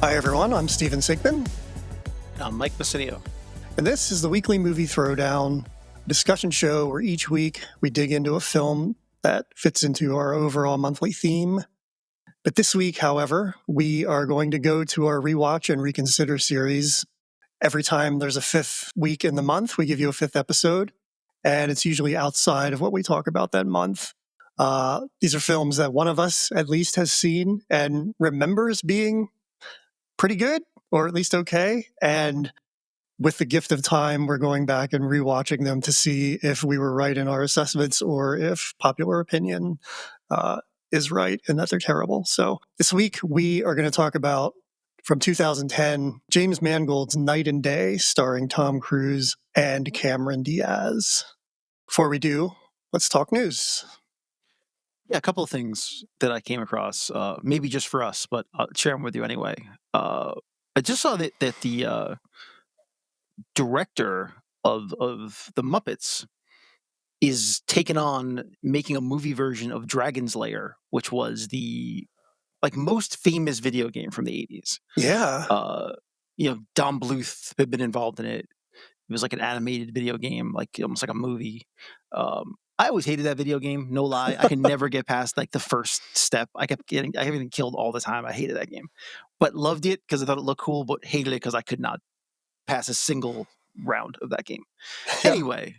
Hi, everyone. I'm Steven Sigman, I'm Mike Bacinio. and this is the weekly movie throwdown discussion show where each week we dig into a film that fits into our overall monthly theme. But this week, however, we are going to go to our Rewatch and Reconsider series. Every time there's a fifth week in the month, we give you a fifth episode, and it's usually outside of what we talk about that month. These are films that one of us at least has seen and remembers being pretty good, or at least okay. And with the gift of time, we're going back and rewatching them to see if we were right in our assessments or if popular opinion is right and that they're terrible. So this week, we are going to talk about, from 2010, James Mangold's Night and Day, starring Tom Cruise and Cameron Diaz. Before we do, let's talk news. Yeah, a couple of things that I came across, maybe just for us, but I'll share them with you anyway. I just saw that the director of the Muppets is taking on making a movie version of Dragon's Lair, which was the most famous video game from the 80s. Yeah. Don Bluth had been involved in it. It was like an animated video game, almost like a movie. I always hated that video game, no lie. I could never get past the first step. I kept getting killed all the time. I hated that game, but loved it because I thought it looked cool, but hated it because I could not pass a single round of that game. Yeah. Anyway,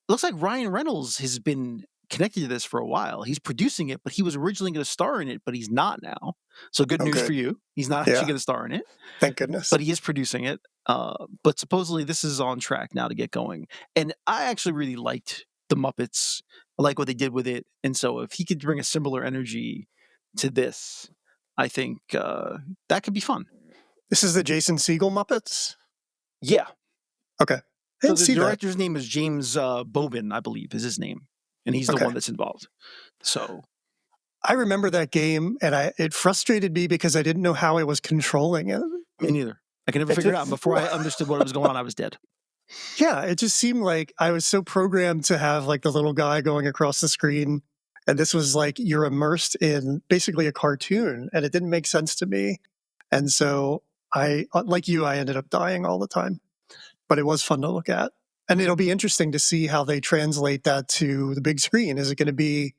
looks like Ryan Reynolds has been connected to this for a while. He's producing it, but he was originally going to star in it, but he's not now. So good news for you. He's not actually going to star in it. Thank goodness. But he is producing it. But supposedly this is on track now to get going. And I actually really liked the Muppets. I like what they did with it. And so if he could bring a similar energy to this, I think that could be fun. This is the Jason Segel Muppets? Yeah. Okay. So the director's name is James Bobin, I believe, is his name. And he's the one that's involved. So I remember that game, and it frustrated me because I didn't know how I was controlling it. Me neither. I could never figure it out. Before I understood what was going on, I was dead. Yeah, it just seemed like I was so programmed to have the little guy going across the screen, and this was you're immersed in basically a cartoon, and it didn't make sense to me. And so I ended up dying all the time. But it was fun to look at. And it'll be interesting to see how they translate that to the big screen. Is it going to be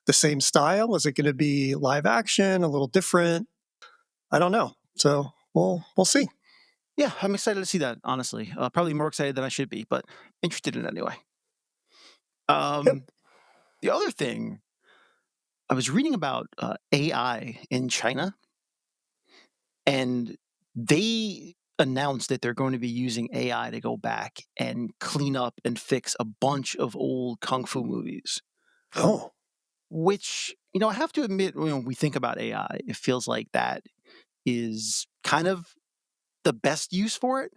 the same style? Is it going to be live action, a little different? I don't know. So we'll see. Yeah, I'm excited to see that, honestly. Probably more excited than I should be, but interested in it anyway. The other thing, I was reading about AI in China, and they announced that they're going to be using AI to go back and clean up and fix a bunch of old kung fu movies. Oh. Which, I have to admit, when we think about AI, it feels like that is kind of the best use for it.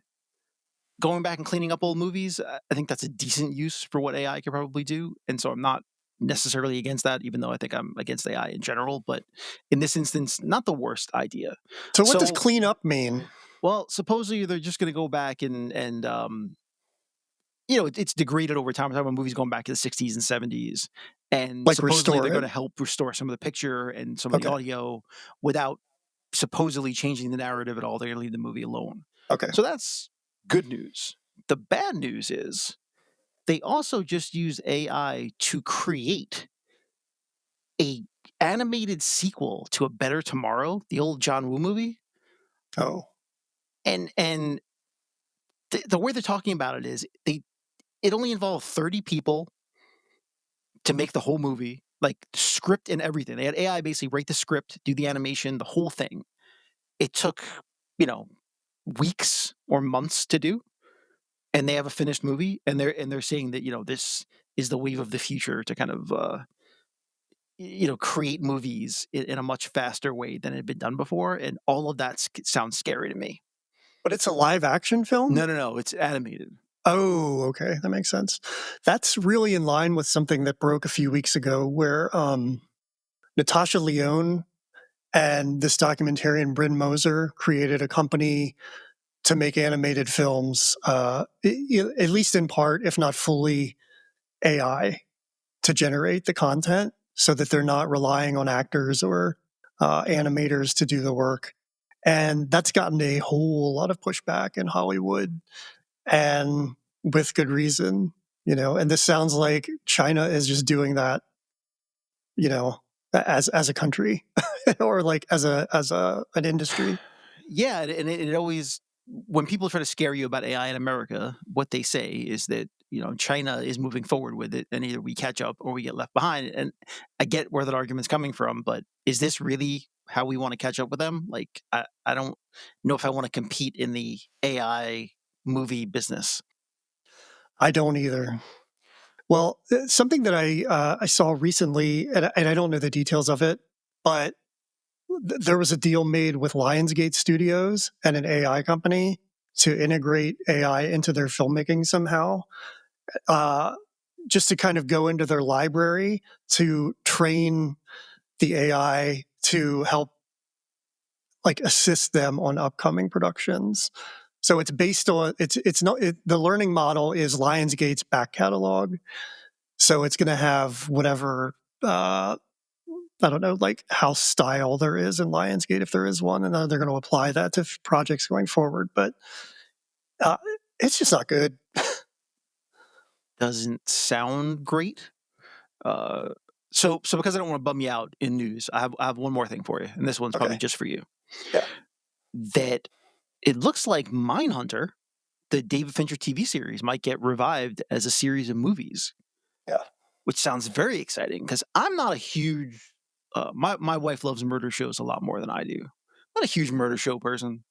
Going back and cleaning up old movies, I think that's a decent use for what AI could probably do. And so I'm not necessarily against that, even though I think I'm against AI in general. But in this instance, not the worst idea. So what does clean up mean? Well, supposedly they're just going to go back and it's degraded over time. We're talking about movies going back to the 60s and 70s. And supposedly they're going to help restore some of the picture and some of the audio without supposedly changing the narrative at all. They're going to leave the movie alone. Okay. So that's good news. The bad news is they also just used AI to create a animated sequel to A Better Tomorrow, the old John Woo movie. Oh. And the way they're talking about it is it only involved 30 people to make the whole movie, script and everything. They had AI basically write the script, do the animation, the whole thing. It took, weeks or months to do, and they have a finished movie, and they're saying that this is the wave of the future to kind of create movies in a much faster way than it had been done before, and all of that sounds scary to me. But it's a live action film? No, it's animated. Oh, okay. That makes sense. That's really in line with something that broke a few weeks ago where Natasha Lyonne and this documentarian Bryn Moser created a company to make animated films, at least in part, if not fully, AI to generate the content so that they're not relying on actors or animators to do the work. And that's gotten a whole lot of pushback in Hollywood, and with good reason, and this sounds like China is just doing that, you know, as a country or like as a an industry. Yeah, and it always when people try to scare you about AI in America, what they say is that, China is moving forward with it, and either we catch up or we get left behind, and I get where that argument's coming from, but is this really how we wanna catch up with them? Like, I don't know if I wanna compete in the AI movie business. I don't either. Well, something that I saw recently, and I don't know the details of it, but there was a deal made with Lionsgate Studios and an AI company to integrate AI into their filmmaking somehow, uh, just to kind of go into their library to train the AI to help like assist them on upcoming productions. So it's based on it's not the learning model is Lionsgate's back catalog. So it's going to have whatever I don't know, like house style there is in Lionsgate, if there is one, and then they're going to apply that to projects going forward. But uh, it's just not good. Doesn't sound great. Uh, so because I don't wanna bum you out in news, I have one more thing for you, and this one's probably Okay. just for you. Yeah. That it looks like Mindhunter, the David Fincher TV series, might get revived as a series of movies, Yeah. which sounds very exciting because I'm not a huge my wife loves murder shows a lot more than I do. Not a huge murder show person,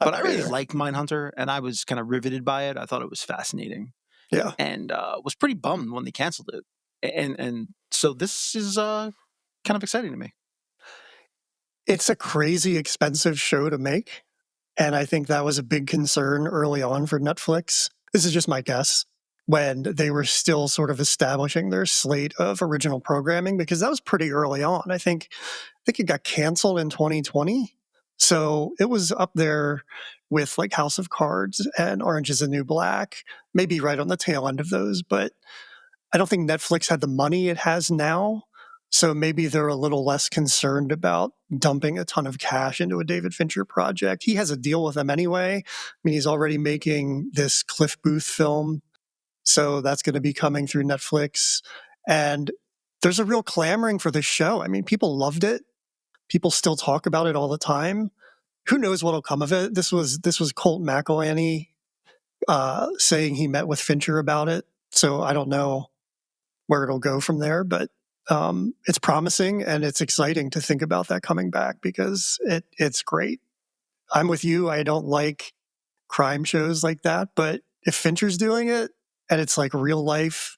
I'm but I not really either. liked Mindhunter, and I was kinda riveted by it. I thought it was fascinating, Yeah. and, was pretty bummed when they canceled it. And so this is, kind of exciting to me. It's a crazy expensive show to make. And I think that was a big concern early on for Netflix. This is just my guess when they were still sort of establishing their slate of original programming because that was pretty early on. I think it got canceled in 2020. So it was up there with like House of Cards and Orange is the New Black, maybe right on the tail end of those, but I don't think Netflix had the money it has now. So maybe they're a little less concerned about dumping a ton of cash into a David Fincher project. He has a deal with them anyway. I mean, he's already making this Cliff Booth film. So that's going to be coming through Netflix. And there's a real clamoring for this show. I mean, people loved it. People still talk about it all the time. Who knows what'll come of it? This was Colt McElhenney saying he met with Fincher about it. So I don't know where it'll go from there. But it's promising and it's exciting to think about that coming back because it's great. I'm with you. I don't like crime shows like that, but if Fincher's doing it and it's like real life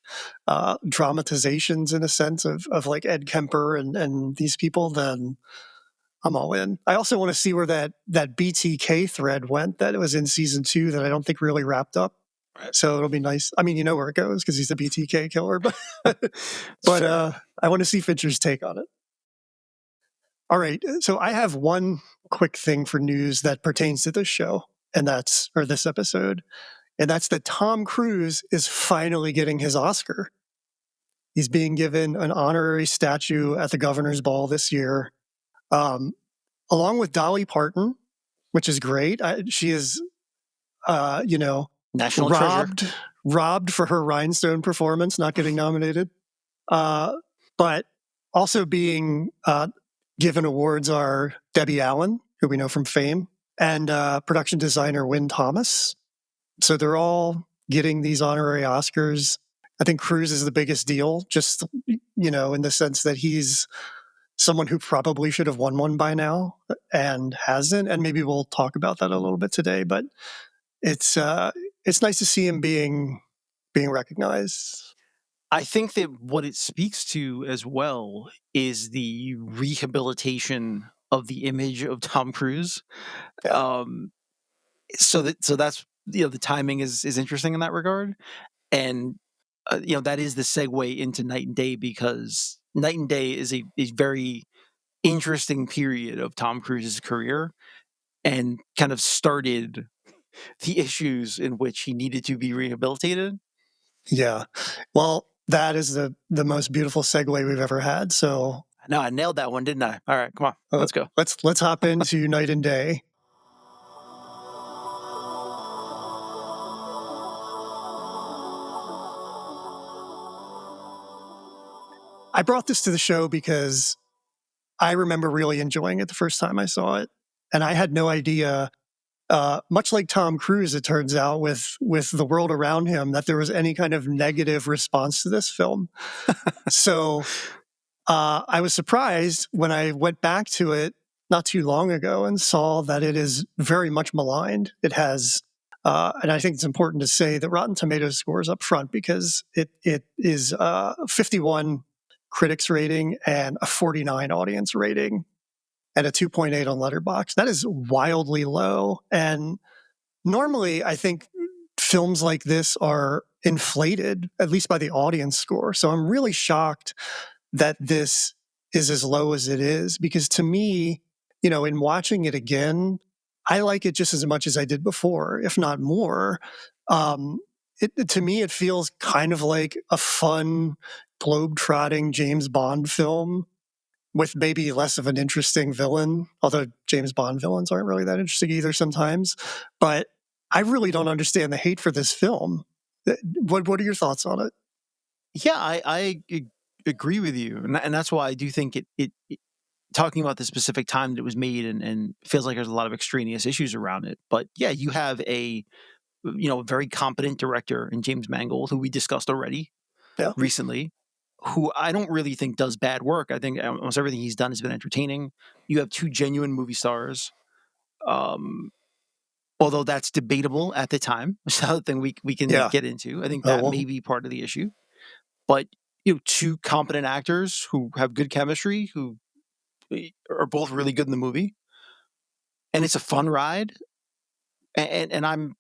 dramatizations in a sense of like Ed Kemper and these people, then I'm all in. I also want to see where that BTK thread went that was in season 2 that I don't think really wrapped up. Right. So it'll be nice. I mean, you know where it goes because he's the BTK killer, but It's but fair. I want to see Fincher's take on it. All right, so I have one quick thing for news that pertains to this show, and that's or this episode, and that's that Tom Cruise is finally getting his Oscar. He's being given an honorary statue at the governor's ball this year, um, along with Dolly Parton, which is great. She is, you know, National treasure. robbed for her Rhinestone performance, not getting nominated. But also being given awards are Debbie Allen, who we know from Fame, and production designer Wynn Thomas. So they're all getting these honorary Oscars. I think Cruise is the biggest deal, just in the sense that he's someone who probably should have won one by now and hasn't. And maybe we'll talk about that a little bit today. But it's nice to see him being recognized. I think that what it speaks to as well is the rehabilitation of the image of Tom Cruise. Yeah, Um, so that's the timing is interesting in that regard, and that is the segue into Night and Day because Night and Day is a very interesting period of Tom Cruise's career and kind of started the issues in which he needed to be rehabilitated. yeah. Well, that is the most beautiful segue we've ever had. So No, I nailed that one, didn't I? All right, come on, uh, let's go. let's hop into Night and Day. I brought this to the show because I remember really enjoying it the first time I saw it. And I had no idea, much like Tom Cruise, it turns out, with the world around him, that there was any kind of negative response to this film. So I was surprised when I went back to it not too long ago and saw that it is very much maligned. It has, and I think it's important to say that Rotten Tomatoes scores up front because it is 51 critics rating and a 49 audience rating and a 2.8 on Letterboxd. That is wildly low. And normally, I think films like this are inflated, at least by the audience score. So I'm really shocked that this is as low as it is, because to me, in watching it again, I like it just as much as I did before, if not more. To me, it feels kind of like a fun, globe-trotting James Bond film with maybe less of an interesting villain, although James Bond villains aren't really that interesting either sometimes. But I really don't understand the hate for this film. What are your thoughts on it? Yeah, agree with you, and that's why I do think it talking about the specific time that it was made and feels like there's a lot of extraneous issues around it. But yeah, you have a very competent director in James Mangold, who we discussed already Yeah. recently, who I don't really think does bad work. I think almost everything he's done has been entertaining. You have two genuine movie stars, although that's debatable at the time. It's another thing we can Yeah. get into. I think Oh, that well. may be part of the issue. But two competent actors who have good chemistry, who are both really good in the movie, and it's a fun ride. And I'm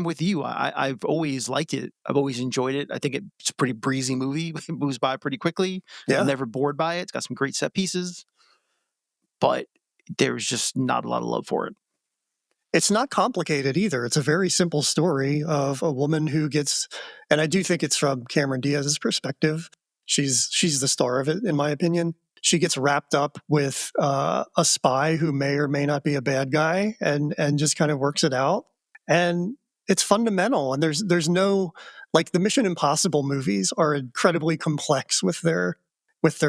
with you. I've always liked it. I've always enjoyed it. I think it's a pretty breezy movie. It moves by pretty quickly. Yeah. I'm never bored by it. It's got some great set pieces, but there's just not a lot of love for it. It's not complicated either. It's a very simple story of a woman who gets, and I do think it's from Cameron Diaz's perspective. She's the star of it, in my opinion. She gets wrapped up with a spy who may or may not be a bad guy, and just kind of works it out. And it's fundamental. And there's no, like, the Mission Impossible movies are incredibly complex with their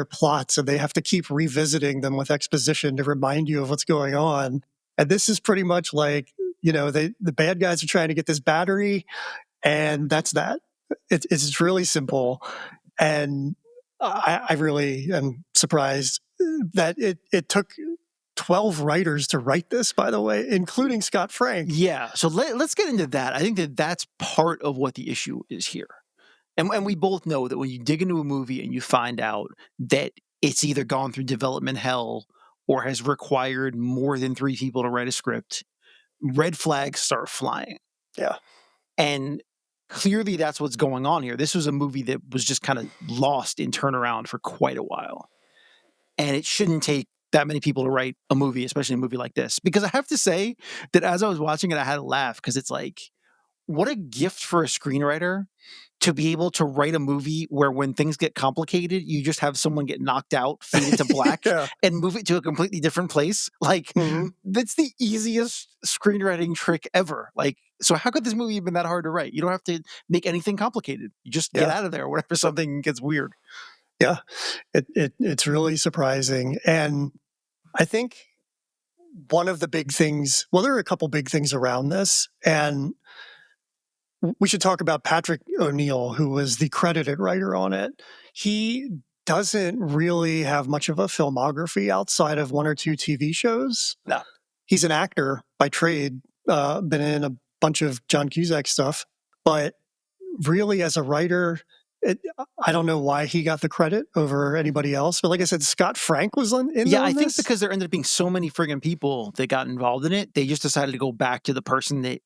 plots, and they have to keep revisiting them with exposition to remind you of what's going on. And this is pretty much like, the bad guys are trying to get this battery, and that's that. It's really simple. And I really am surprised that it took 12 writers to write this, by the way, including Scott Frank. Yeah. So let's get into that. I think that's part of what the issue is here. And we both know that when you dig into a movie and you find out that it's either gone through development hell or has required more than 3 people to write a script, red flags start flying. Yeah. And clearly that's what's going on here. This was a movie that was just kind of lost in turnaround for quite a while. And it shouldn't take that many people to write a movie, especially a movie like this. Because I have to say that as I was watching it, I had to laugh because it's like, what a gift for a screenwriter to be able to write a movie where when things get complicated, you just have someone get knocked out, fade into black, Yeah. and move it to a completely different place. Like, that's the easiest screenwriting trick ever. Like, so how could this movie have been that hard to write? You don't have to make anything complicated. You just get out of there whenever something gets weird. Yeah. It's really surprising. And I think one of the big things, well, there are a couple big things around this, and we should talk about Patrick O'Neill, who was the credited writer on it. He doesn't really have much of a filmography outside of 1 or 2 TV shows. No. He's an actor by trade, been in a bunch of John Cusack stuff, but really as a writer, I don't know why he got the credit over anybody else. But like I said, Scott Frank was in there. Yeah, I think because there ended up being so many friggin' people that got involved in it, they just decided to go back to the person that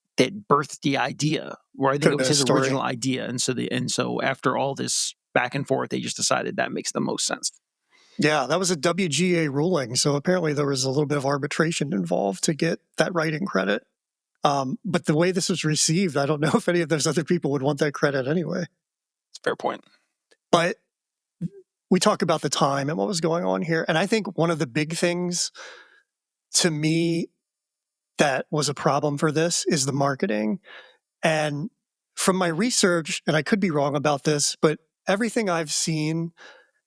birthed the idea, where I think it was his original idea. And so after all this back and forth, they just decided that makes the most sense. Yeah, that was a WGA ruling. So apparently there was a little bit of arbitration involved to get that writing credit. But the way this was received, I don't know if any of those other people would want that credit anyway. It's a fair point. But we talk about the time and what was going on here. And I think one of the big things to me that was a problem for this is the marketing. And from my research, and I could be wrong about this, but everything I've seen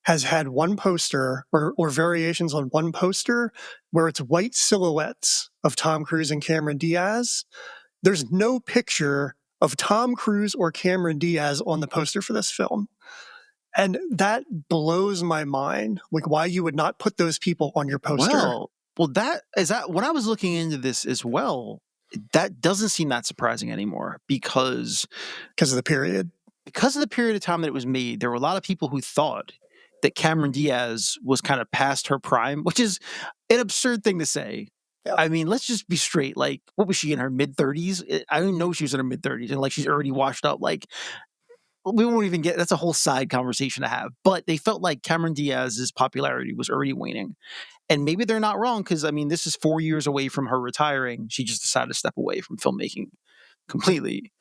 has had one poster or variations on one poster where it's white silhouettes of Tom Cruise and Cameron Diaz. There's no picture of Tom Cruise or Cameron Diaz on the poster for this film. And that blows my mind, like why you would not put those people on your poster. Well, that when I was looking into this as well, that doesn't seem that surprising anymore because Because of the period. because of the period of time that it was made, there were a lot of people who thought that Cameron Diaz was kind of past her prime, which is an absurd thing to say. Yeah. I mean, let's just be straight. Like, what was she in her mid 30s? I don't know she was in her mid 30s, and like she's already washed up. Like, we won't even get that's a whole side conversation to have. But they felt like Cameron Diaz's popularity was already waning. And maybe they're not wrong because I mean, this is 4 years away from her retiring. She just decided to step away from filmmaking completely.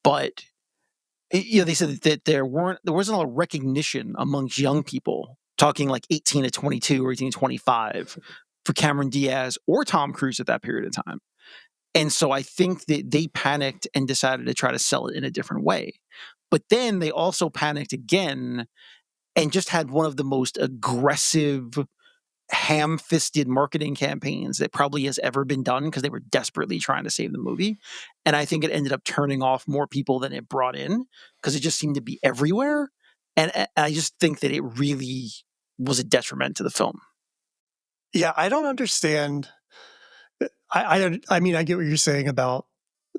But they said that there wasn't a lot of recognition amongst young people, talking like 18 to 22 or 18 to 25, for Cameron Diaz or Tom Cruise at that period of time. And so I think that they panicked and decided to try to sell it in a different way. But then they also panicked again and just had one of the most aggressive, ham-fisted marketing campaigns that probably has ever been done because they were desperately trying to save the movie. And I think it ended up turning off more people than it brought in because it just seemed to be everywhere. And I just think that it really was a detriment to the film. Yeah, I don't understand. I mean, I get what you're saying about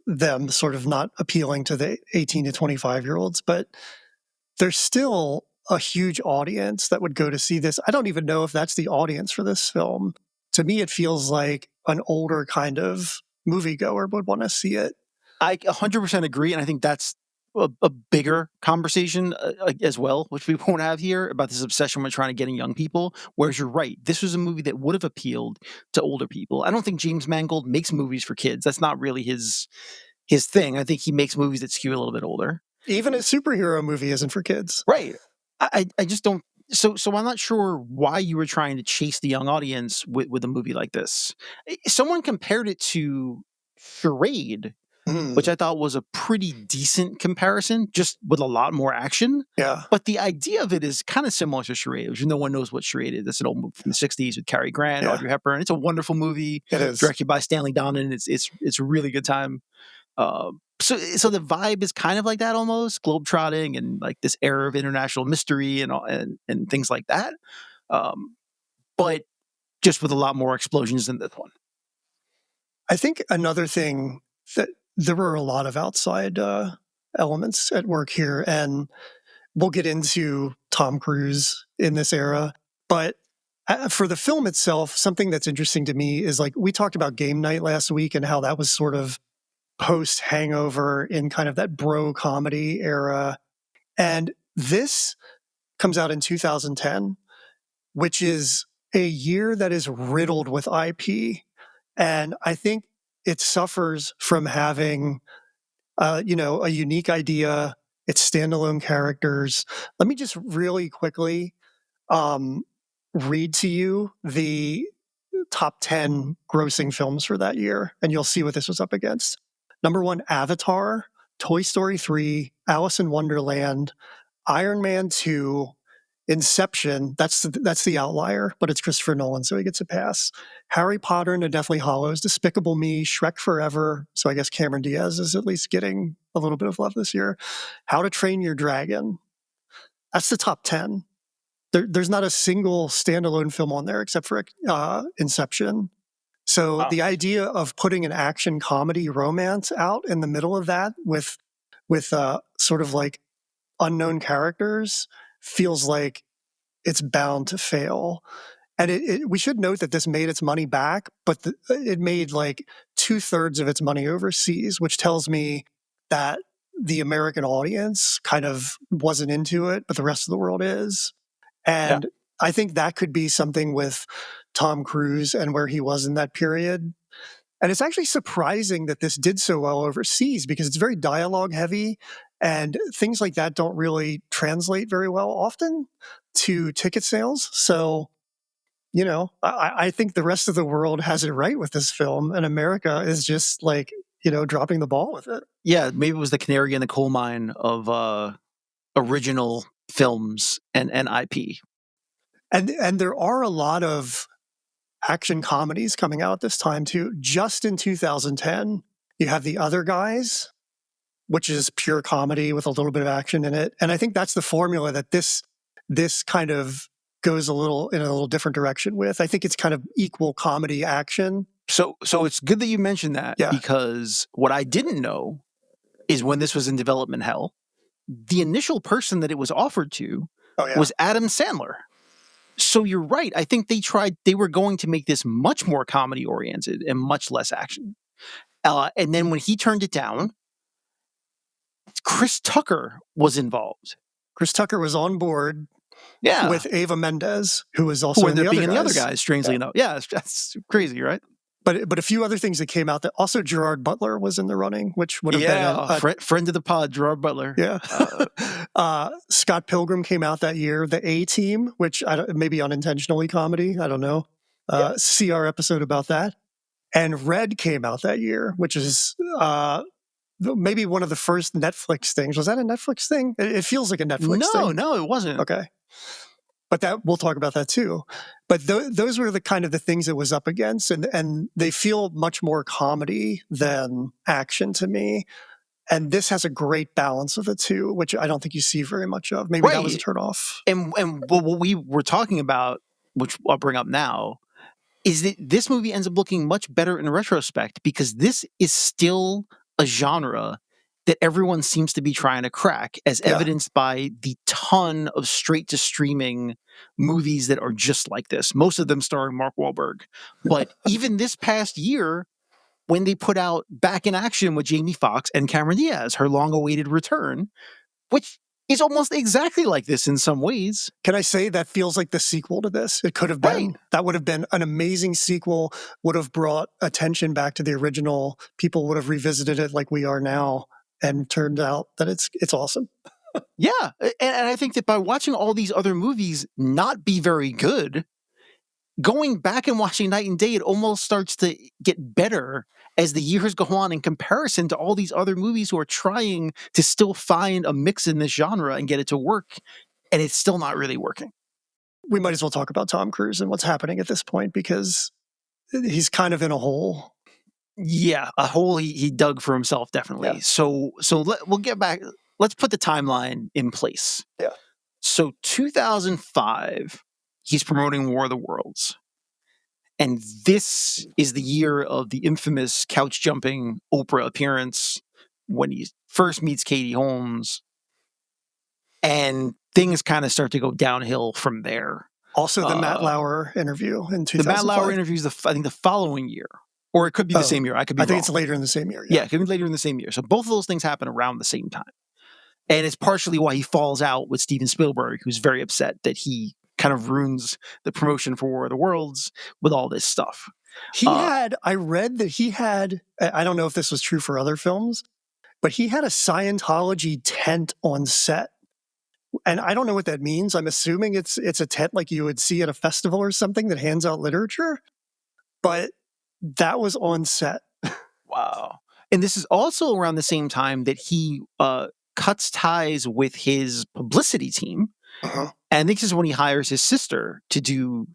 them sort of not appealing to the 18 to 25-year-olds, but there's still a huge audience that would go to see this. I don't even know if that's the audience for this film. To me, it feels like an older kind of moviegoer would want to see it. I 100% agree, and I think that's a bigger conversation as well, which we won't have here, about this obsession with trying to get in young people. Whereas you're right, this was a movie that would have appealed to older people. I don't think James Mangold makes movies for kids. That's not really his thing. I think he makes movies that skew a little bit older. Even a superhero movie isn't for kids. Right. I just don't. So I'm not sure why you were trying to chase the young audience with a movie like this. Someone compared it to Charade, which I thought was a pretty decent comparison, just with a lot more action. Yeah. But the idea of it is kind of similar to Charade, which no one knows what Charade is. It's an old movie from the 60s with Cary Grant, Yeah. Audrey Hepburn. It's a wonderful movie. It is. Directed by Stanley Donen. It's a really good time. So the vibe is kind of like that almost, globetrotting and like this air of international mystery and things like that. But just with a lot more explosions than this one. I think another thing that there were a lot of outside elements at work here, and we'll get into Tom Cruise in this era. But for the film itself, something that's interesting to me is like we talked about Game Night last week and how that was sort of post Hangover in kind of that bro comedy era. And this comes out in 2010, which is a year that is riddled with IP. And I think it suffers from having, a unique idea. It's standalone characters. Let me just really quickly read to you the top 10 grossing films for that year, and you'll see what this was up against. Number 1, Avatar, Toy Story 3, Alice in Wonderland, Iron Man 2, Inception. That's the outlier, but it's Christopher Nolan, so he gets a pass. Harry Potter and the Deathly Hallows, Despicable Me, Shrek Forever. So I guess Cameron Diaz is at least getting a little bit of love this year. How to Train Your Dragon. That's the top 10. There's not a single standalone film on there except for Inception. So Wow. the idea of putting an action comedy romance out in the middle of that with sort of like unknown characters feels like it's bound to fail. And we should note that this made its money back, but it made like 2/3 of its money overseas, which tells me that the American audience kind of wasn't into it, but the rest of the world is. And I think that could be something with Tom Cruise and where he was in that period. And it's actually surprising that this did so well overseas because it's very dialogue heavy and things like that don't really translate very well often to ticket sales. So, I think the rest of the world has it right with this film, and America is just like, dropping the ball with it. Yeah, maybe it was the canary in the coal mine of original films and IP. And there are a lot of action comedies coming out at this time too. Just in 2010, you have The Other Guys, which is pure comedy with a little bit of action in it. And I think that's the formula that this kind of goes a little different direction with. I think it's kind of equal comedy action. So it's good that you mentioned that, Yeah. because what I didn't know is when this was in development hell, the initial person that it was offered to was Adam Sandler. So you're right. I think they were going to make this much more comedy oriented and much less action. And then when he turned it down, Chris Tucker was involved. Chris Tucker was on board with Eva Mendes, who was also in the Other Guys, strangely enough. Yeah, that's crazy, right? But a few other things that came out, that also Gerard Butler was in the running, which would have been a friend of the pod, Gerard Butler. Yeah. Scott Pilgrim came out that year. The A-Team, which maybe unintentionally comedy, I don't know. See our episode about that. And Red came out that year, which is maybe one of the first Netflix things. Was that a Netflix thing? It feels like a Netflix thing. No, it wasn't. Okay. But we'll talk about that too. But those were the kind of the things it was up against, and they feel much more comedy than action to me. And this has a great balance of the two, which I don't think you see very much of. Maybe that was a turnoff. And what we were talking about, which I'll bring up now, is that this movie ends up looking much better in retrospect, because this is still a genre that everyone seems to be trying to crack, as evidenced by the ton of straight-to-streaming movies that are just like this, most of them starring Mark Wahlberg. But even this past year, when they put out Back in Action with Jamie Foxx and Cameron Diaz, her long-awaited return, which is almost exactly like this in some ways. Can I say that feels like the sequel to this? It could have been. Right. That would have been an amazing sequel, would have brought attention back to the original. People would have revisited it like we are now, and turned out that it's awesome. Yeah. And I think that by watching all these other movies not be very good, going back and watching Night and Day, it almost starts to get better as the years go on, in comparison to all these other movies who are trying to still find a mix in this genre and get it to work, and it's still not really working. We might as well talk about Tom Cruise and what's happening at this point, because he's kind of in a hole. Yeah, a hole he dug for himself, definitely. Yeah. So we'll get back. Let's put the timeline in place. Yeah. So 2005, he's promoting War of the Worlds. And this is the year of the infamous couch jumping Oprah appearance, when he first meets Katie Holmes. And things kind of start to go downhill from there. Also, the Matt Lauer interview in 2005. The Matt Lauer interview is, I think, the following year. Or it could be the same year. I could be wrong. I think it's later in the same year. Yeah, it could be later in the same year. So both of those things happen around the same time. And it's partially why he falls out with Steven Spielberg, who's very upset that he kind of ruins the promotion for War of the Worlds with all this stuff. I read that he had, I don't know if this was true for other films, but he had a Scientology tent on set. And I don't know what that means. I'm assuming it's a tent like you would see at a festival or something that hands out literature. But that was on set. Wow. And this is also around the same time that he cuts ties with his publicity team. Uh-huh. And this is when he hires his sister to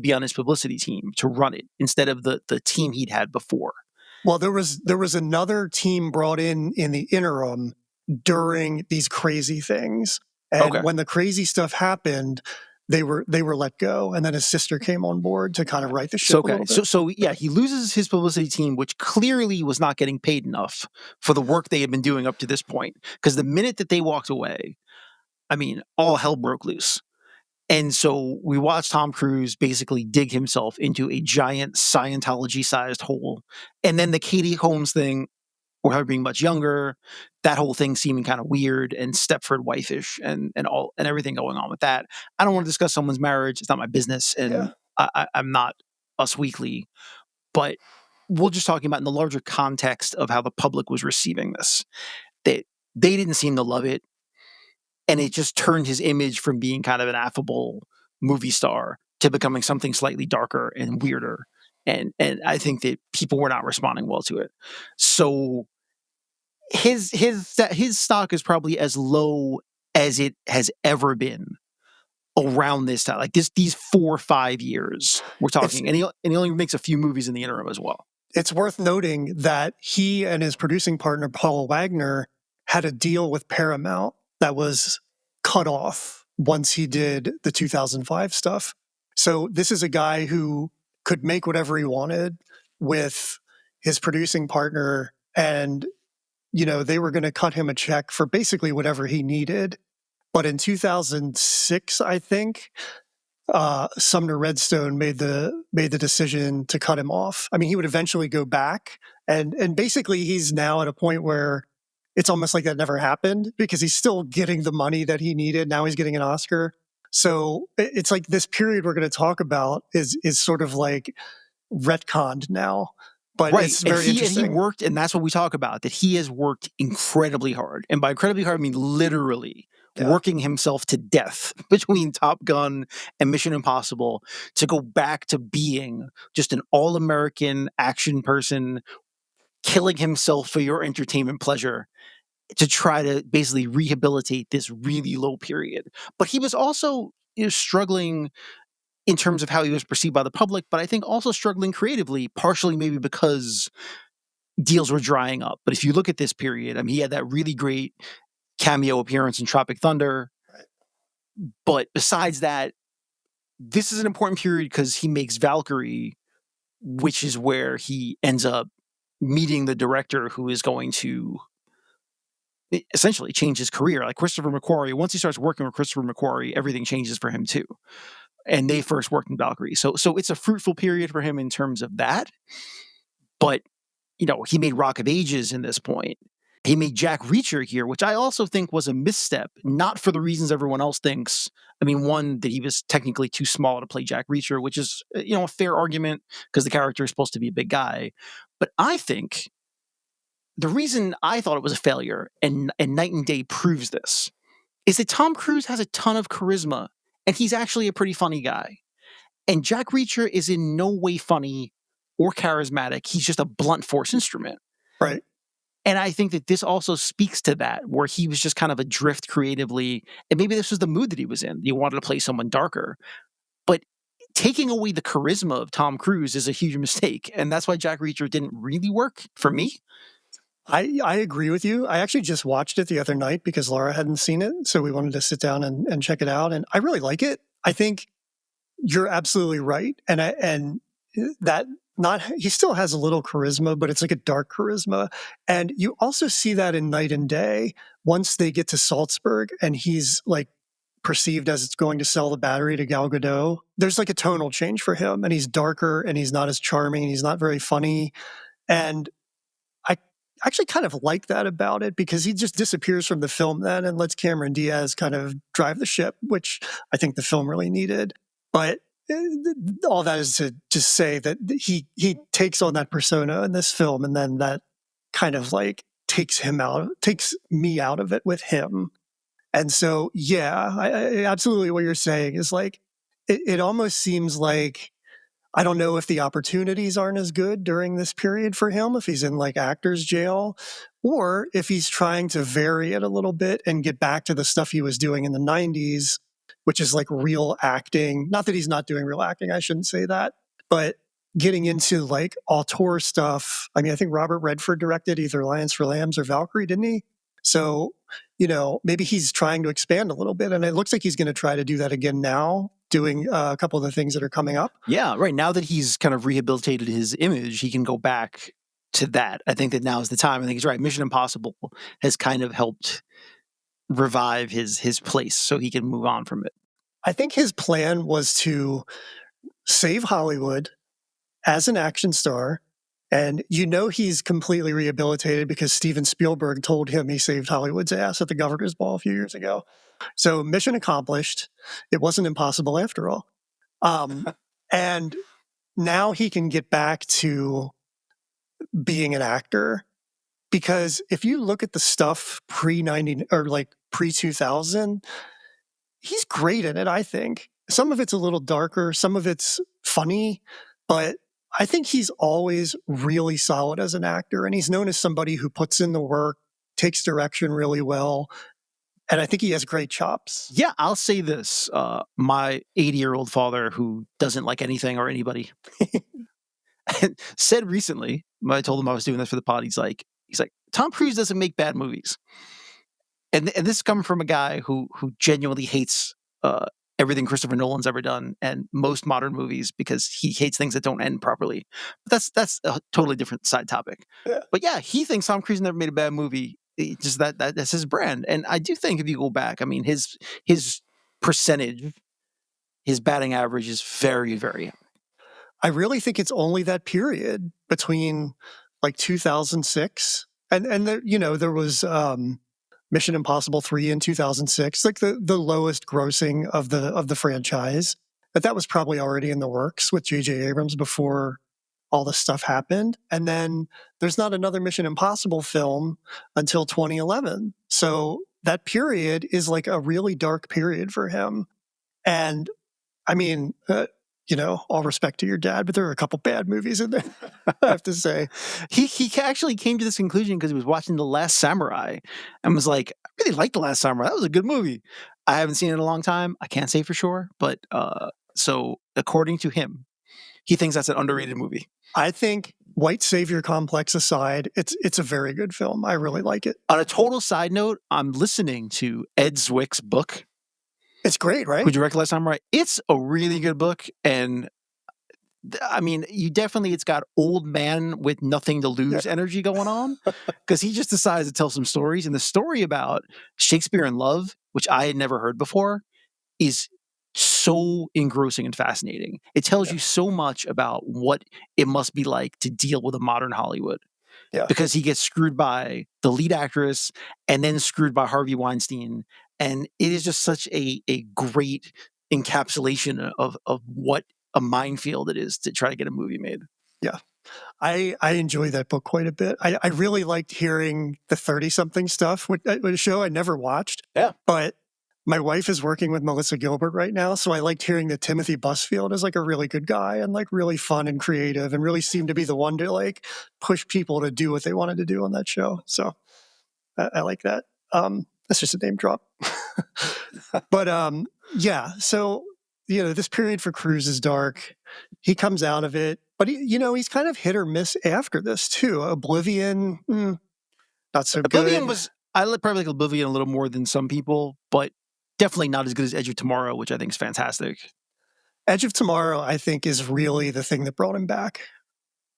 be on his publicity team, to run it, instead of the team he'd had before. Well, there was another team brought in the interim during these crazy things. And when the crazy stuff happened, they were let go, and then his sister came on board to kind of right the ship a little bit. So yeah, he loses his publicity team, which clearly was not getting paid enough for the work they had been doing up to this point. Because the minute that they walked away, I mean, all hell broke loose. And so we watched Tom Cruise basically dig himself into a giant Scientology-sized hole. And then the Katie Holmes thing, or her being much younger, that whole thing seeming kind of weird and Stepford wife-ish and everything going on with that. I don't want to discuss someone's marriage. It's not my business. And I'm not Us Weekly. But we're just talking about in the larger context of how the public was receiving this. They didn't seem to love it. And it just turned his image from being kind of an affable movie star to becoming something slightly darker and weirder. And I think that people were not responding well to it. So his stock is probably as low as it has ever been around this time, like these 4 or 5 years we're It's talking, and he only makes a few movies in the interim as well. it's worth noting that he and his producing partner Paul Wagner had a deal with Paramount that was cut off once he did the 2005 stuff. So this is a guy who could make whatever he wanted with his producing partner, and they were going to cut him a check for basically whatever he needed. But in 2006, I think, Sumner Redstone made the decision to cut him off. I mean, he would eventually go back, and basically he's now at a point where it's almost like that never happened because he's still getting the money that he needed. Now he's getting an Oscar. So it's like this period we're going to talk about is sort of like retconned now, but Right, it's and very he interesting. worked, and that's what we talk about, that he has worked incredibly hard, and by incredibly hard, I mean literally Yeah. working himself to death between Top Gun and Mission Impossible to go back to being just an all-American action person, killing himself for your entertainment pleasure to try to basically rehabilitate this really low period. But he was also, struggling in terms of how he was perceived by the public, but I think also struggling creatively, partially maybe because deals were drying up. But if you look at this period, I mean, he had that really great cameo appearance in Tropic Thunder. But besides that, this is an important period because he makes Valkyrie, which is where he ends up meeting the director who is going to essentially change his career. Like Christopher McQuarrie, once he starts working with Christopher McQuarrie, everything changes for him too. And they first worked in Valkyrie. So it's a fruitful period for him in terms of that. But, he made Rock of Ages in this point. He made Jack Reacher here, which I also think was a misstep, not for the reasons everyone else thinks. I mean, one, that he was technically too small to play Jack Reacher, which is, a fair argument because the character is supposed to be a big guy. But I think the reason I thought it was a failure, and Night and Day proves this, is that Tom Cruise has a ton of charisma, and he's actually a pretty funny guy. And Jack Reacher is in no way funny or charismatic. He's just a blunt force instrument. Right. And I think that this also speaks to that, where he was just kind of adrift creatively. And maybe this was the mood that he was in. He wanted to play someone darker. But taking away the charisma of Tom Cruise is a huge mistake. And that's why Jack Reacher didn't really work for me. I agree with you. I actually just watched it the other night because Laura hadn't seen it. So we wanted to sit down and check it out. And I really like it. I think you're absolutely right. And that not he still has a little charisma, but it's like a dark charisma. And you also see that in Night and Day once they get to Salzburg and he's like perceived as it's going to sell the battery to Gal Gadot. There's like a tonal change for him, and he's darker and he's not as charming and he's not very funny. And I actually kind of like that about it because he just disappears from the film then and lets Cameron Diaz kind of drive the ship, which I think the film really needed. But all that is to just say that he takes on that persona in this film, and then that kind of like takes me out of it with him. And so, yeah, I absolutely what you're saying is like it almost seems like I don't know if the opportunities aren't as good during this period for him, if he's in like actor's jail, or if he's trying to vary it a little bit and get back to the stuff he was doing in the 90s, which is like real acting. Not that he's not doing real acting, I shouldn't say that, but getting into like auteur stuff. I mean, I think Robert Redford directed either Lions for Lambs or Valkyrie, didn't he? So, maybe he's trying to expand a little bit, and it looks like he's going to try to do that again now, doing a couple of the things that are coming up. Yeah, right. Now that he's kind of rehabilitated his image, he can go back to that. I think that now is the time. I think he's right. Mission Impossible has kind of helped revive his place so he can move on from it. I think his plan was to save Hollywood as an action star. And he's completely rehabilitated because Steven Spielberg told him he saved Hollywood's ass at the Governor's Ball a few years ago. So mission accomplished. It wasn't impossible after all. And now he can get back to being an actor, because if you look at the stuff pre-90 or like pre-2000, he's great in it, I think. Some of it's a little darker, some of it's funny, but I think he's always really solid as an actor, and he's known as somebody who puts in the work, takes direction really well, And I think he has great chops. Yeah, I'll say this. My 80-year-old father, who doesn't like anything or anybody, said recently, when I told him I was doing this for the pod, he's like, Tom Cruise doesn't make bad movies. And this is coming from a guy who genuinely hates everything Christopher Nolan's ever done and most modern movies because he hates things that don't end properly. But that's a totally different side topic. Yeah. But yeah, he thinks Tom Cruise never made a bad movie. It's just that's his brand. And I do think if you go back, I mean, his percentage, his batting average is very, very high. I really think it's only that period between like 2006 and there, there was Mission Impossible 3 in 2006, like the lowest grossing of the franchise. But that was probably already in the works with J.J. Abrams before all this stuff happened. And then there's not another Mission Impossible film until 2011. So that period is like a really dark period for him. And I mean, all respect to your dad, but there are a couple bad movies in there, I have to say. He actually came to this conclusion because he was watching The Last Samurai and was like, I really liked The Last Samurai. That was a good movie. I haven't seen it in a long time. I can't say for sure, but so according to him, he thinks that's an underrated movie. I think white savior complex aside, it's a very good film. I really like it. On a total side note, I'm listening to Ed Zwick's book. It's great, right? Who directed Last Samurai? It's a really good book, and I mean, it's got old man with nothing to lose energy going on because he just decides to tell some stories. And the story about Shakespeare in Love, which I had never heard before, is so engrossing and fascinating. It tells you so much about what it must be like to deal with a modern Hollywood. Yeah. Because he gets screwed by the lead actress and then screwed by Harvey Weinstein. And it is just such a great encapsulation of what a minefield it is to try to get a movie made. Yeah. I enjoy that book quite a bit. I really liked hearing the 30-something stuff with a show I never watched. Yeah. But my wife is working with Melissa Gilbert right now, so I liked hearing that Timothy Busfield is like a really good guy and like really fun and creative and really seemed to be the one to like push people to do what they wanted to do on that show. So I like that. That's just a name drop. But yeah, so this period for Cruise is dark. He comes out of it, but he's kind of hit or miss after this too. Oblivion, not so Oblivion good. I probably like Oblivion a little more than some people, but definitely not as good as Edge of Tomorrow, which I think is fantastic. Edge of Tomorrow, I think, is really the thing that brought him back.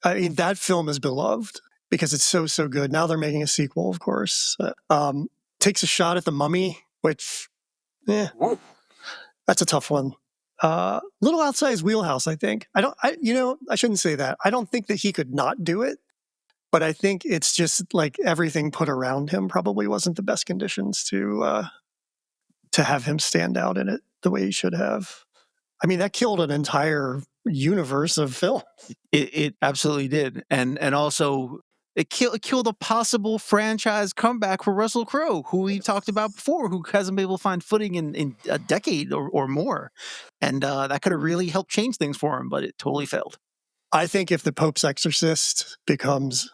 I mean, that film is beloved because it's so good. Now they're making a sequel, of course. Takes a shot at The Mummy, which, that's a tough one. Little outside his wheelhouse, I think. I shouldn't say that. I don't think that he could not do it, but I think it's just like everything put around him probably wasn't the best conditions to have him stand out in it the way he should have. I mean, that killed an entire universe of film. It absolutely did, and also it killed a possible franchise comeback for Russell Crowe, who we talked about before, who hasn't been able to find footing in a decade or more, and that could have really helped change things for him, but it totally failed. I think if The Pope's Exorcist becomes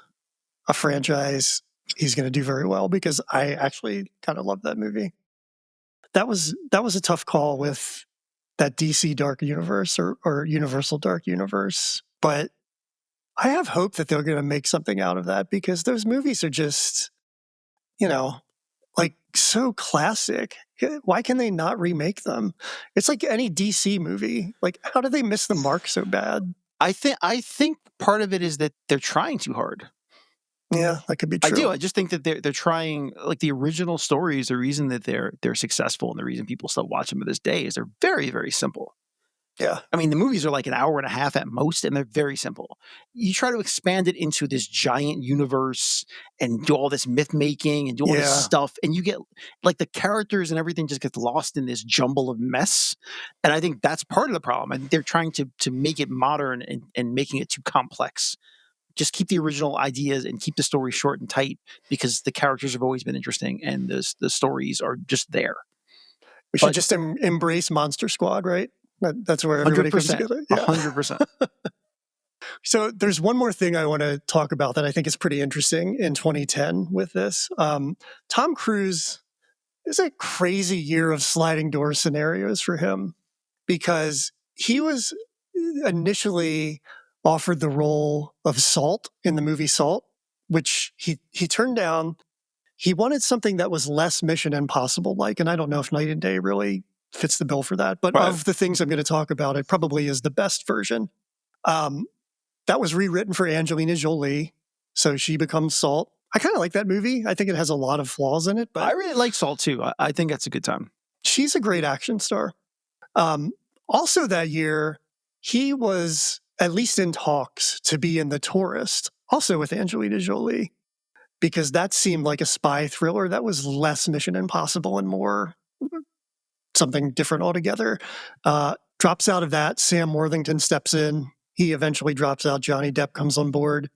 a franchise, he's going to do very well because I actually kind of love that movie. That was a tough call with that DC Dark Universe or Universal Dark Universe, but I have hope that they're going to make something out of that because those movies are just, like so classic. Why can they not remake them? It's like any DC movie. Like, how do they miss the mark so bad? I think part of it is that they're trying too hard. Yeah, that could be true. I do. I just think that they're trying, like the original stories, the reason that they're successful and the reason people still watch them to this day is they're very, very simple. Yeah. I mean, the movies are like an hour and a half at most, and they're very simple. You try to expand it into this giant universe and do all this myth making and do all this stuff, and you get like the characters and everything just gets lost in this jumble of mess. And I think that's part of the problem. I think they're trying to make it modern and making it too complex. Just keep the original ideas and keep the story short and tight because the characters have always been interesting and the stories are just there. We should just embrace Monster Squad, right? That's where everybody comes together. 100%. So there's one more thing I want to talk about that I think is pretty interesting in 2010 with this. Tom Cruise it's a crazy year of sliding door scenarios for him, because he was initially offered the role of Salt in the movie Salt, which he turned down. He wanted something that was less Mission Impossible like, and I don't know if Night and Day really fits the bill for that. But Right. of the things I'm going to talk about, it probably is the best version. That was rewritten for Angelina Jolie, so she becomes Salt. I kind of like that movie. I think it has a lot of flaws in it, I but really like Salt too. I think that's a good time. she's a great action star. Also that year, he was at least in talks to be in The Tourist, also with Angelina Jolie, because that seemed like a spy thriller that was less Mission Impossible and more something different altogether. Drops out of that. Sam Worthington steps in. He eventually drops out. Johnny Depp comes on board.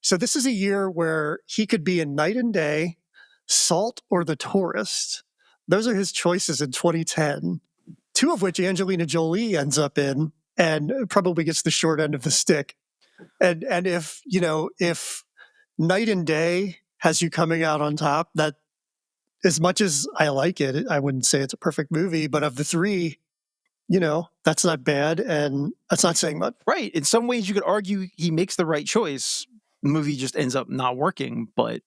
So this is a year where he could be in Night and Day, Salt, or The Tourist. Those are his choices in 2010, two of which Angelina Jolie ends up in and probably gets the short end of the stick. And if, if Night and Day has you coming out on top, that, as much as I like it, I wouldn't say it's a perfect movie, but of the three, that's not bad, and that's not saying much. Right. In some ways, you could argue he makes the right choice. The movie just ends up not working. But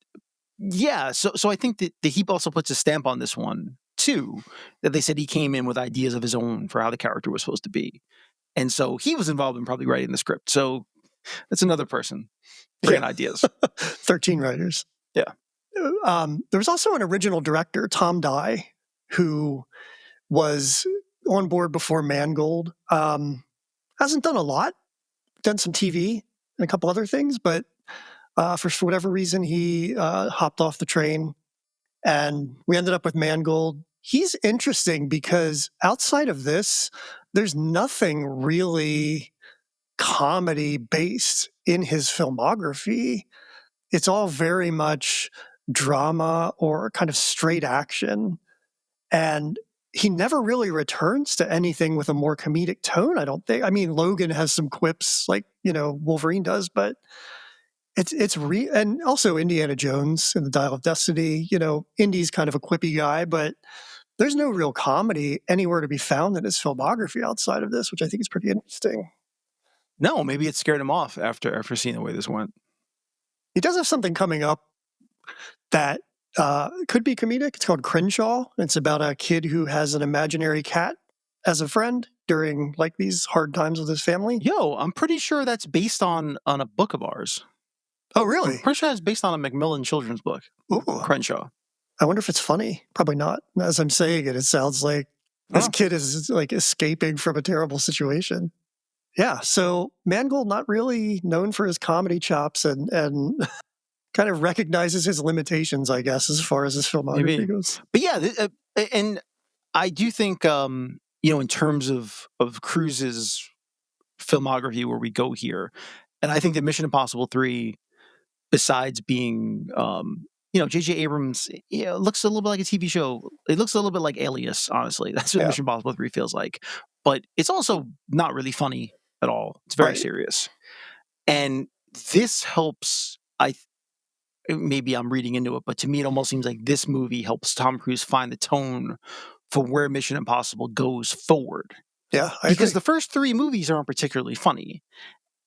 yeah, so I think that the Heap also puts a stamp on this one too. That they said he came in with ideas of his own for how the character was supposed to be, and so he was involved in probably writing the script. So that's another person bringing ideas. 13 writers. Yeah. There was also an original director, Tom Dye, who was on board before Mangold. Hasn't done a lot, done some TV and a couple other things, but for whatever reason, he hopped off the train, and we ended up with Mangold. He's interesting because outside of this, there's nothing really comedy based in his filmography. It's all very much drama or kind of straight action. And he never really returns to anything with a more comedic tone, I don't think. I mean, Logan has some quips like, Wolverine does, but and also Indiana Jones and the Dial of Destiny, Indy's kind of a quippy guy, but there's no real comedy anywhere to be found in his filmography outside of this, which I think is pretty interesting. No, maybe it scared him off after seeing the way this went. He does have something coming up that could be comedic. It's called Crenshaw. It's about a kid who has an imaginary cat as a friend during like these hard times with his family. Yo, I'm pretty sure that's based on a book of ours. Oh, I'm really? pretty sure it's based on a Macmillan children's book, Ooh. Crenshaw. I wonder if it's funny. Probably not. As I'm saying it, it sounds like this kid is like escaping from a terrible situation. Yeah. So Mangold not really known for his comedy chops and kind of recognizes his limitations, I guess, as far as his filmography goes. But yeah, and I do think, in terms of Cruise's filmography, where we go here, and I think that Mission Impossible 3, besides being, J.J. Abrams, looks a little bit like a TV show. It looks a little bit like Alias, honestly. That's what Mission Impossible 3 feels like. But it's also not really funny at all. It's very serious. And this helps, maybe I'm reading into it, but to me, it almost seems like this movie helps Tom Cruise find the tone for where Mission Impossible goes forward. Yeah, because the first 3 movies aren't particularly funny,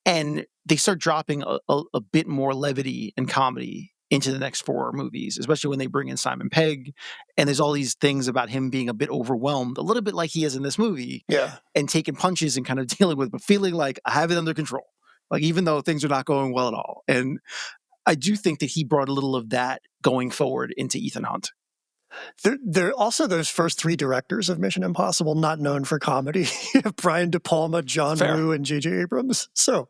and they start dropping a bit more levity and comedy into the next 4 movies, especially when they bring in Simon Pegg, and there's all these things about him being a bit overwhelmed, a little bit like he is in this movie, and taking punches and kind of dealing with, but feeling like I have it under control, like even though things are not going well at all. And I do think that he brought a little of that going forward into Ethan Hunt. There also those first 3 directors of Mission Impossible not known for comedy. You have Brian De Palma, John Woo, and J.J. Abrams. So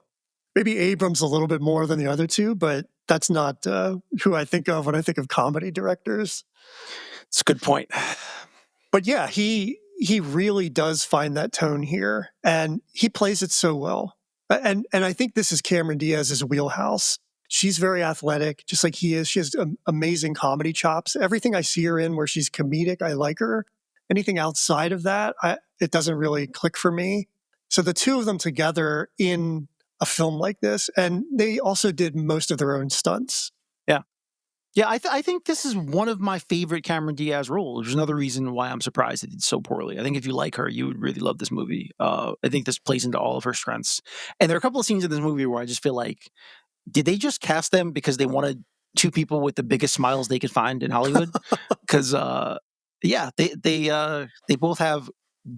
maybe Abrams a little bit more than the other 2, but that's not who I think of when I think of comedy directors. It's a good point. But yeah, he really does find that tone here, and he plays it so well. And I think this is Cameron Diaz's wheelhouse. She's very athletic, just like he is. She has amazing comedy chops. Everything I see her in where she's comedic, I like her. Anything outside of that, it doesn't really click for me. So the 2 of them together in a film like this, and they also did most of their own stunts. Yeah. Yeah, I think this is one of my favorite Cameron Diaz roles, which is another reason why I'm surprised it did so poorly. I think if you like her, you would really love this movie. I think this plays into all of her strengths. And there are a couple of scenes in this movie where I just feel like, did they just cast them because they wanted two people with the biggest smiles they could find in Hollywood? Because yeah, they both have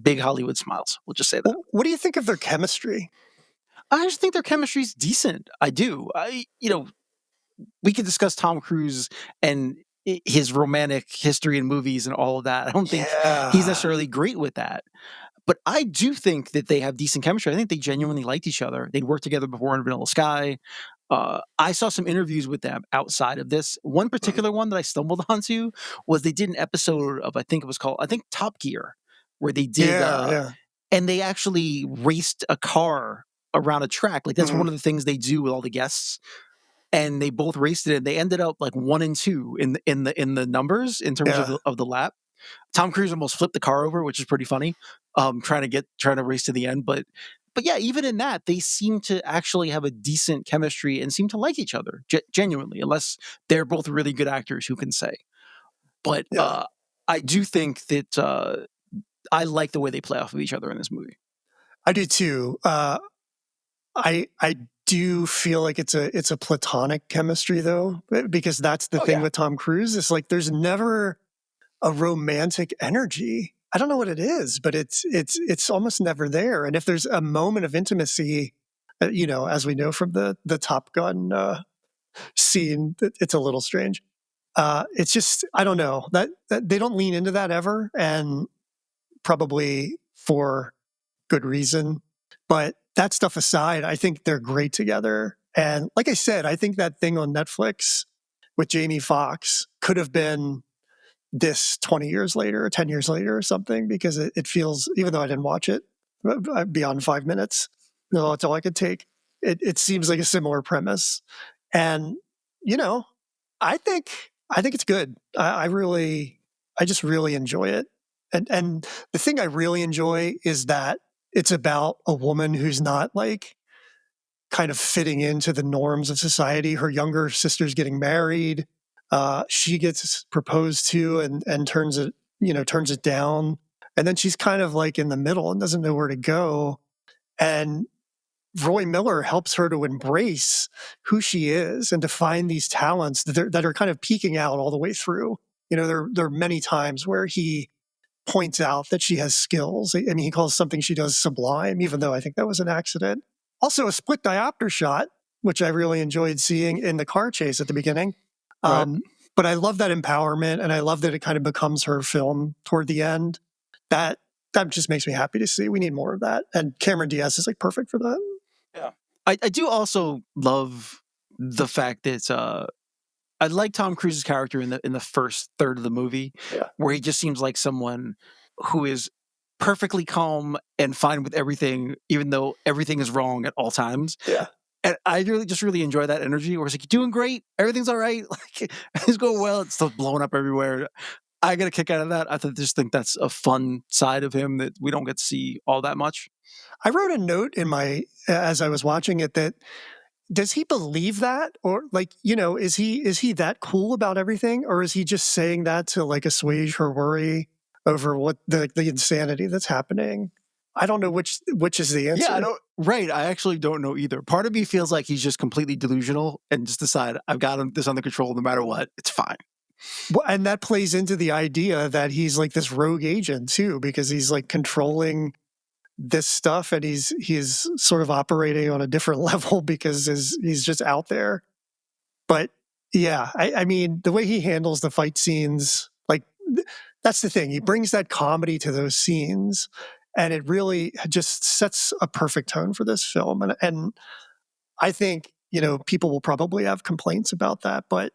big Hollywood smiles. We'll just say that. What do you think of their chemistry? I just think their chemistry's decent. I do. We could discuss Tom Cruise and his romantic history in movies and all of that. I don't think he's Yeah. necessarily great with that. But I do think that they have decent chemistry. I think they genuinely liked each other. They'd worked together before in Vanilla Sky. I saw some interviews with them outside of this. One Mhm. particular one that I stumbled onto was they did an episode of, I think it was called, I think Top Gear, where they did, Yeah, yeah. and they actually raced a car around a track. Like that's Mhm. one of the things they do with all the guests. And they both raced it, and they ended up like 1 and 2 in the numbers in terms Yeah. of the lap. Tom Cruise almost flipped the car over, which is pretty funny. Trying to race to the end, but yeah, even in that, they seem to actually have a decent chemistry and seem to like each other genuinely, unless they're both really good actors who can say. But Yeah. I do think that I like the way they play off of each other in this movie. I do too. I do feel like it's a platonic chemistry though, because that's the Oh thing yeah, with Tom Cruise. It's like there's never a romantic energy. I don't know what it is, but it's almost never there. And if there's a moment of intimacy, as we know from the Top Gun scene, it's a little strange. It's just I don't know that they don't lean into that ever, and probably for good reason. But that stuff aside, I think they're great together. And like I said, I think that thing on Netflix with Jamie Foxx could have been this 20 years later or 10 years later or something, because it feels, even though I didn't watch it beyond 5 minutes, no, that's all I could take. It seems like a similar premise. And, you know, I think, I think it's good. I just really enjoy it. And the thing I really enjoy is that it's about a woman who's not like kind of fitting into the norms of society. Her younger sister's getting married. She gets proposed to and turns it down. And then she's kind of like in the middle and doesn't know where to go. And Roy Miller helps her to embrace who she is and to find these talents that are kind of peeking out all the way through. There are many times where he points out that she has skills. I mean, he calls something she does sublime, even though I think that was an accident. Also, a split diopter shot, which I really enjoyed seeing in the car chase at the beginning. right. But I love that empowerment, and I love that it kind of becomes her film toward the end. That that just makes me happy to see. We need more of that, and Cameron Diaz is like perfect for that. Yeah. I do also love the fact that I like Tom Cruise's character in the first third of the movie, Yeah, where he just seems like someone who is perfectly calm and fine with everything, even though everything is wrong at all times. yeah. And I really enjoy that energy where it's like, you're doing great, everything's all right, like it's going well, it's still blowing up everywhere. I get a kick out of that. Just think that's a fun side of him that we don't get to see all that much. I wrote a note in my as I was watching it that does he believe that, or like is he that cool about everything, or is he just saying that to like assuage her worry over what the insanity that's happening? I don't know which is the Yeah, I answer. don't. Right, I actually don't know either. Part of me feels like he's just completely delusional and just decide I've got this under control no matter what. It's fine. Well, and that plays into the idea that he's like this rogue agent too, because he's like controlling this stuff, and he's sort of operating on a different level because he's just out there. But yeah, I mean, the way he handles the fight scenes, like that's the thing. He brings that comedy to those scenes, and it really just sets a perfect tone for this film. And I think people will probably have complaints about that, but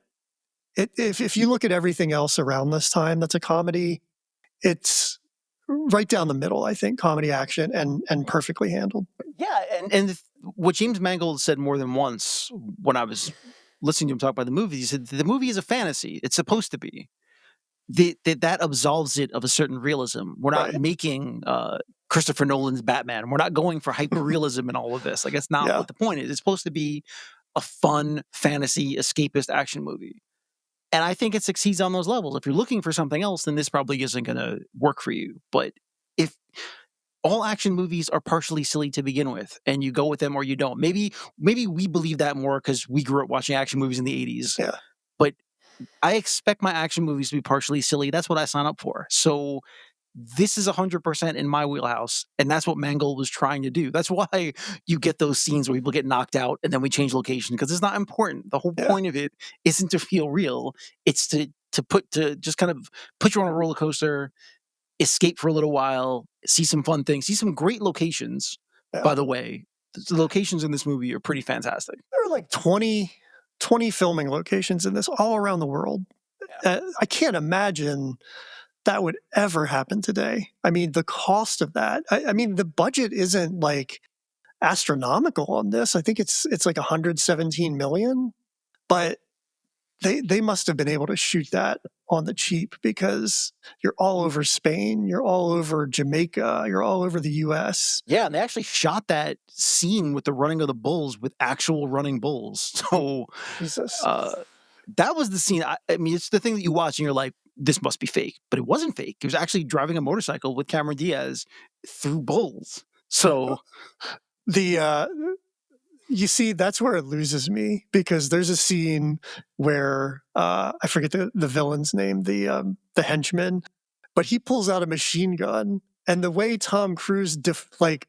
if you look at everything else around this time, that's a comedy. It's right down the middle. I think comedy, action, and perfectly handled. Yeah, and what James Mangold said more than once when I was listening to him talk about the movie, he said the movie is a fantasy. It's supposed to be. That absolves it of a certain realism. We're not Right? making Christopher Nolan's Batman. We're not going for hyper realism in all of this. Like that's not Yeah. what the point is. It's supposed to be a fun fantasy escapist action movie. And I think it succeeds on those levels. If you're looking for something else, then this probably isn't going to work for you. But if all action movies are partially silly to begin with, and you go with them or you don't, maybe we believe that more because we grew up watching action movies in the 80s. Yeah. But I expect my action movies to be partially silly. That's what I sign up for. So this is 100% in my wheelhouse, and that's what Mangold was trying to do. That's why you get those scenes where people get knocked out and then we change location, because it's not important. The whole point of it isn't to feel real. It's to just kind of put you on a roller coaster, escape for a little while, see some fun things, see some great locations. Yeah. By the way, the locations in this movie are pretty fantastic. There are like 20 filming locations in this all around the world. I can't imagine that would ever happen today. I mean, the cost of that. I mean, the budget isn't like astronomical on this. I think it's like 117 million, but they must have been able to shoot that on the cheap, because you're all over Spain, you're all over Jamaica, you're all over the US. Yeah, and they actually shot that scene with the running of the bulls with actual running bulls. So Jesus. that was the scene. I mean, it's the thing that you watch and you're like, this must be fake. But it wasn't fake. It was actually driving a motorcycle with Cameron Diaz through bulls. So you see, that's where it loses me, because there's a scene where I forget the villain's name, the henchman, but he pulls out a machine gun, and the way Tom Cruise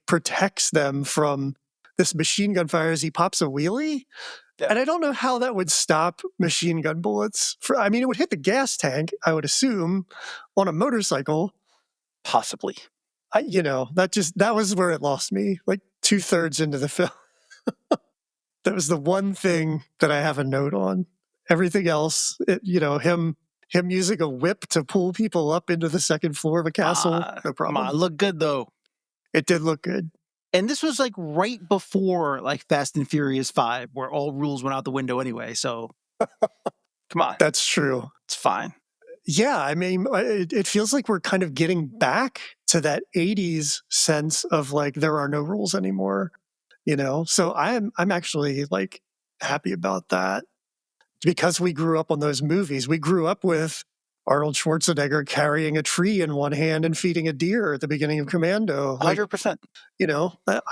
protects them from this machine gun fire is he pops a wheelie. Yeah. And I don't know how that would stop machine gun bullets. I mean, it would hit the gas tank, I would assume, on a motorcycle. Possibly. That was where it lost me, like 2/3 into the film. That was the one thing that I have a note on. Everything else, him using a whip to pull people up into the second floor of a castle, no problem. Come on, looked good though. It did look good. And this was like right before like Fast and Furious 5, where all rules went out the window anyway. So come on. That's true. It's fine. Yeah, I mean, it feels like we're kind of getting back to that 80s sense of like, there are no rules anymore, So I'm actually like happy about that, because we grew up on those movies. We grew up with Arnold Schwarzenegger carrying a tree in one hand and feeding a deer at the beginning of Commando. 100%.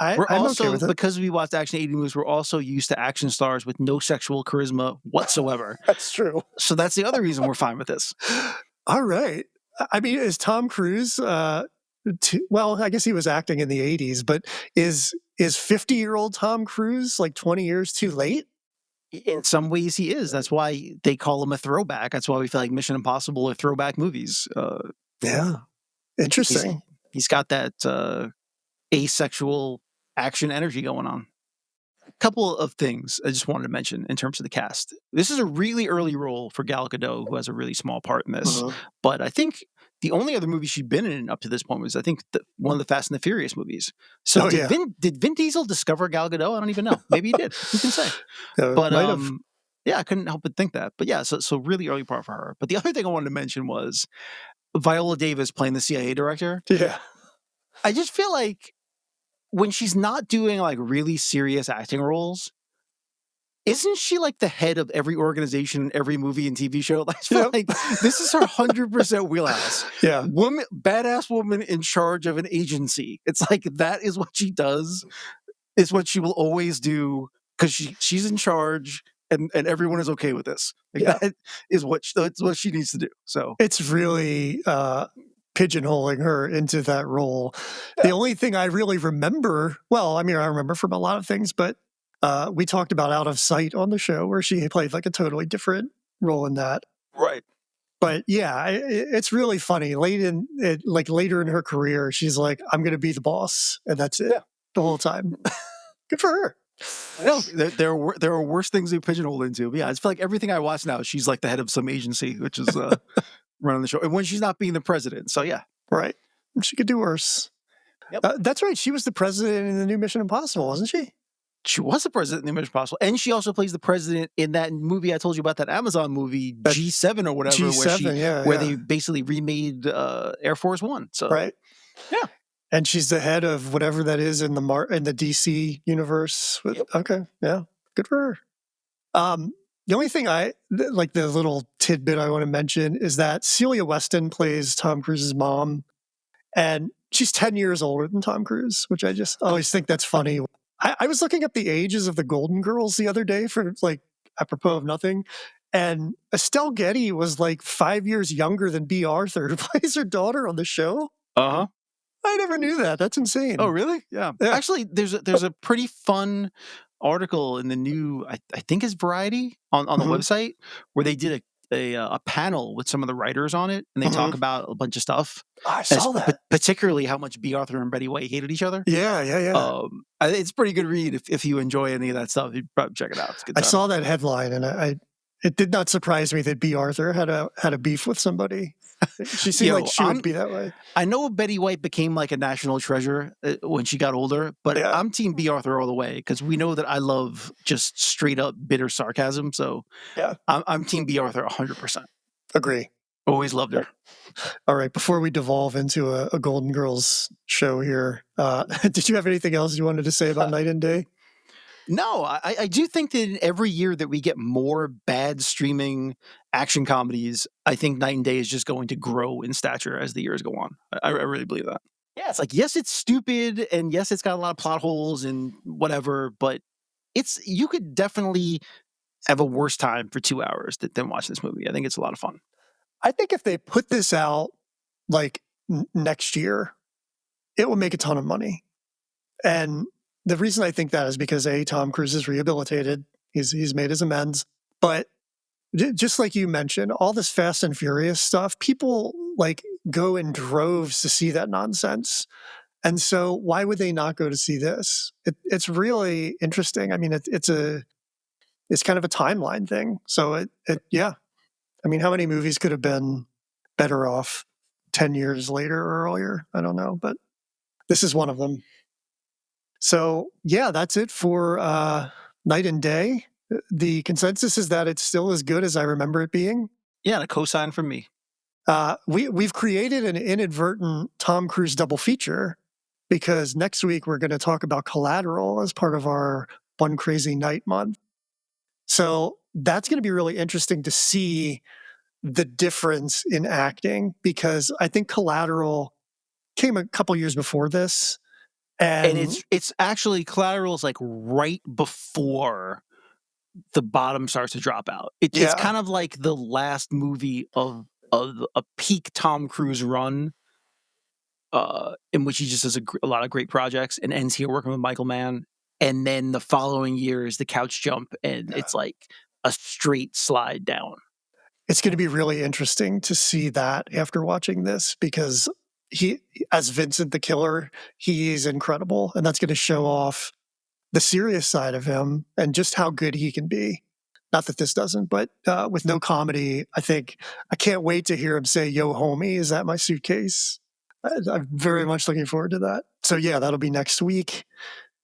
I'm also, okay with it. Because we watched action 80 movies, we're also used to action stars with no sexual charisma whatsoever. That's true. So that's the other reason we're fine with this. All right. I mean, is Tom Cruise, well, I guess he was acting in the 80s, but is 50-year-old Tom Cruise like 20 years too late? In some ways he is. That's why they call him a throwback. That's why we feel like Mission Impossible are throwback movies. Yeah. Interesting. He's got that asexual action energy going on. A couple of things I just wanted to mention in terms of the cast. This is a really early role for Gal Gadot, who has a really small part in this. But I think the only other movie she'd been in up to this point was, I think, one of the Fast and the Furious movies. So did Vin Diesel discover Gal Gadot? I don't even know. Maybe he did. Who can say? But I couldn't help but think that. But yeah, so really early part for her. But the other thing I wanted to mention was Viola Davis playing the CIA director. Yeah. I just feel like when she's not doing like really serious acting roles, isn't she like the head of every organization, every movie and TV show? I feel like this is her 100% wheelhouse. Yeah. Badass woman in charge of an agency. It's like, that is what she does. It's what she will always do, because she's in charge and everyone is okay with this. Like, that is that's what she needs to do. So it's really pigeonholing her into that role. Yeah. The only thing I really remember, I remember from a lot of things, but we talked about Out of Sight on the show, where she played like a totally different role in that. Right. But yeah, it's really funny. Later in her career, she's like, I'm going to be the boss. And that's it the whole time. Good for her. I know there are worse things to pigeonhole into. But yeah, I just feel like everything I watch now, she's like the head of some agency, which is running the show. And when she's not being the president. So yeah. Right. She could do worse. Yep. That's right. She was the president in the new Mission Impossible, wasn't she? She was the president in the Mission Impossible. And she also plays the president in that movie I told you about, that Amazon movie, G7 or whatever, where they basically remade Air Force One. So right. Yeah. And she's the head of whatever that is in the DC universe. Okay. Yeah. Good for her. The only thing like the little tidbit I want to mention is that Celia Weston plays Tom Cruise's mom, and she's 10 years older than Tom Cruise, which I just always think that's funny. I was looking up the ages of the Golden Girls the other day for like apropos of nothing. And Estelle Getty was like 5 years younger than B. Arthur, who plays her daughter on the show. Uh-huh. I never knew that. That's insane. Oh, really? Yeah. Actually, there's a pretty fun article in the new, I think it's Variety on the website, where they did a panel with some of the writers on it, and they talk about a bunch of stuff. I saw that. Particularly how much B. Arthur and Betty White hated each other. Yeah. It's a pretty good read if you enjoy any of that stuff. You'd probably check it out. It's a good time. I saw that headline, and it did not surprise me that B. Arthur had a beef with somebody. She seemed like she would be that way. I know Betty White became like a national treasure when she got older, but I'm Team B. Arthur all the way, because we know that I love just straight up bitter sarcasm. So I'm Team B. Arthur 100%. Agree. Always loved her. All right. Before we devolve into a Golden Girls show here, did you have anything else you wanted to say about Night and Day? No, I do think that every year that we get more bad streaming action comedies, I think Night and Day is just going to grow in stature as the years go on. I really believe that. Yeah, it's like, yes, it's stupid, and yes, it's got a lot of plot holes and whatever, but you could definitely have a worse time for 2 hours than watching this movie. I think it's a lot of fun. I think if they put this out like next year, it will make a ton of money. And the reason I think that is because Tom Cruise is rehabilitated. He's made his amends. But just like you mentioned, all this Fast and Furious stuff, people like go in droves to see that nonsense. And so why would they not go to see this? It's really interesting. I mean, it's kind of a timeline thing. So yeah. I mean, how many movies could have been better off 10 years later or earlier? I don't know, but this is one of them. So yeah, that's it for Night and Day. The consensus is that it's still as good as I remember it being. Yeah, and a cosign from me. We've created an inadvertent Tom Cruise double feature, because next week we're going to talk about Collateral as part of our One Crazy Night month. So that's going to be really interesting to see the difference in acting, because I think Collateral came a couple years before this. And it's actually, Collateral is like right before the bottom starts to drop out. It's kind of like the last movie of a peak Tom Cruise run, in which he just does a lot of great projects and ends here working with Michael Mann. And then the following year is the couch jump, and it's like a straight slide down. It's going to be really interesting to see that after watching this, because he, as Vincent the Killer, he's incredible. And that's going to show off the serious side of him and just how good he can be. Not that this doesn't, but with no comedy, I can't wait to hear him say, "Yo, homie, is that my suitcase?" I'm very much looking forward to that. So yeah, that'll be next week.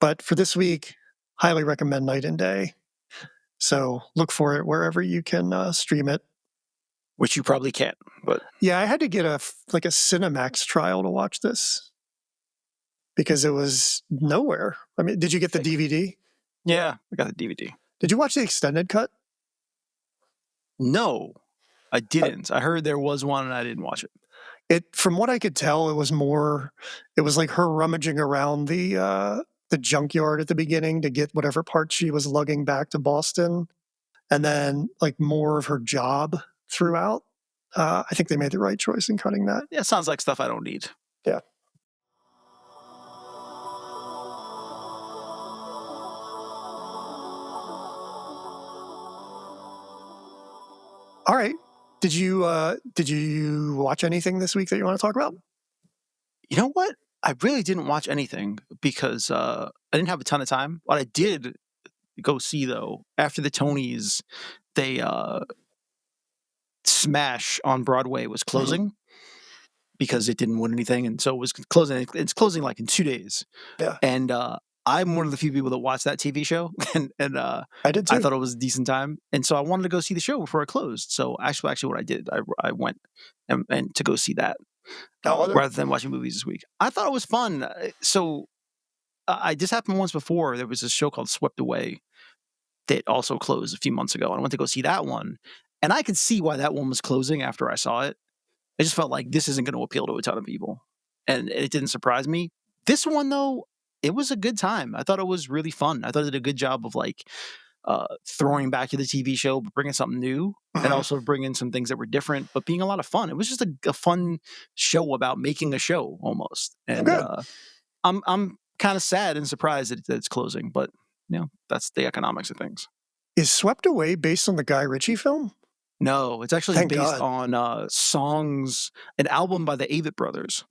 But for this week, highly recommend Night and Day. So look for it wherever you can stream it. Which you probably can't, but yeah, I had to get a Cinemax trial to watch this, because it was nowhere. I mean, did you get the DVD? Yeah, I got the DVD. Did you watch the extended cut? No, I didn't. I heard there was one, and I didn't watch it. From what I could tell, it was like her rummaging around the junkyard at the beginning to get whatever parts she was lugging back to Boston, and then like more of her job throughout. I think they made the right choice in cutting that. Yeah, sounds like stuff I don't need. Yeah. All right. Did you watch anything this week that you want to talk about? You know what? I really didn't watch anything, because I didn't have a ton of time. What I did go see, though, after the Tonys, they Smash on Broadway was closing because it didn't win anything, and so it was closing. It's closing like in 2 days. Yeah. And I'm one of the few people that watched that TV show, and I did too. I thought it was a decent time, and so I wanted to go see the show before it closed. So actually, what I did, I went and to go see that rather than watching movies this week. I thought it was fun. So I just happened once before. There was a show called Swept Away, that also closed a few months ago. And I went to go see that one, and I could see why that one was closing after I saw it. I just felt like this isn't going to appeal to a ton of people, and it didn't surprise me. This one though, it was a good time. I thought it was really fun. I thought it did a good job of like throwing back to the TV show, but bringing something new, and Mhm. also bringing some things that were different, but being a lot of fun. It was just a fun show about making a show almost, Oh, and good. I'm kind of sad and surprised that it's closing, but that's the economics of things. Is Swept Away based on the Guy Ritchie film? No, it's actually Thank based God. on songs, an album by the Avett Brothers.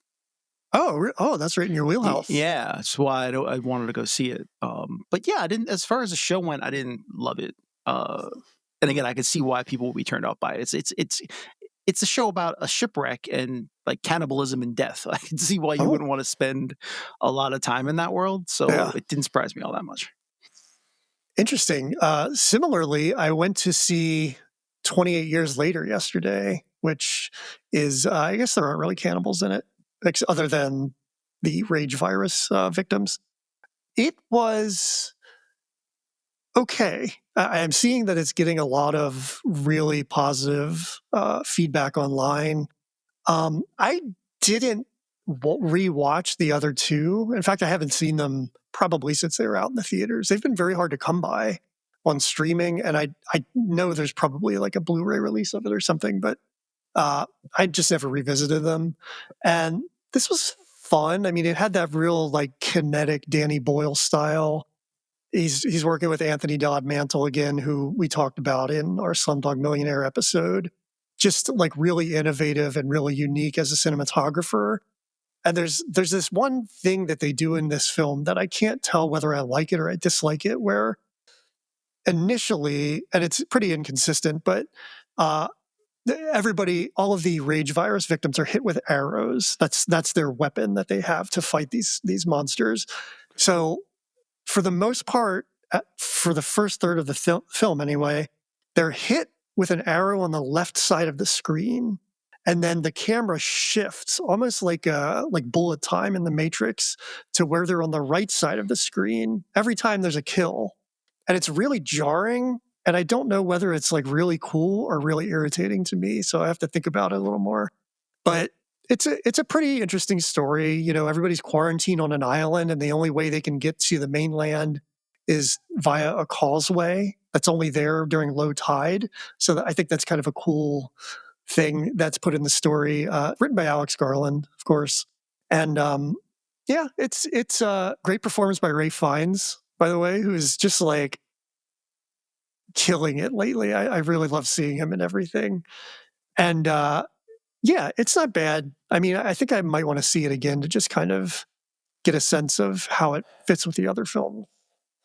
Oh, that's right in your wheelhouse. Yeah, that's why I wanted to go see it. But yeah, I didn't. As far as the show went, I didn't love it. And again, I could see why people would be turned off by it. It's a show about a shipwreck and like cannibalism and death. I can see why you Oh, wouldn't want to spend a lot of time in that world. So yeah. it didn't surprise me all that much. Interesting. Similarly, I went to see 28 Years Later yesterday, which is, I guess there aren't really cannibals in it, other than the rage virus victims. It was okay. I am seeing that it's getting a lot of really positive feedback online. I didn't rewatch the other two. In fact, I haven't seen them probably since they were out in the theaters. They've been very hard to come by on streaming, and I know there's probably like a Blu-ray release of it or something, but I just never revisited them. And this was fun. I mean, it had that real like kinetic Danny Boyle style. He's working with Anthony Dodd Mantle again, who we talked about in our Slumdog Millionaire episode. Just like really innovative and really unique as a cinematographer. And there's this one thing that they do in this film that I can't tell whether I like it or I dislike it, where initially, and it's pretty inconsistent, but uh, everybody, all of the rage virus victims are hit with arrows. That's their weapon that they have to fight these monsters. So for the most part, for the first third of the film anyway, they're hit with an arrow on the left side of the screen, and then the camera shifts almost like bullet time in the Matrix to where they're on the right side of the screen every time there's a kill, and it's really jarring. And I don't know whether it's like really cool or really irritating to me, so I have to think about it a little more. But it's a pretty interesting story. You know, everybody's quarantined on an island, and the only way they can get to the mainland is via a causeway that's only there during low tide. So I think that's kind of a cool thing that's put in the story. Written by Alex Garland, of course, and yeah, it's a great performance by Ray Fiennes, by the way, who is just like killing it lately. I really love seeing him in everything, and yeah, it's not bad. I mean, I think I might want to see it again to just kind of get a sense of how it fits with the other film.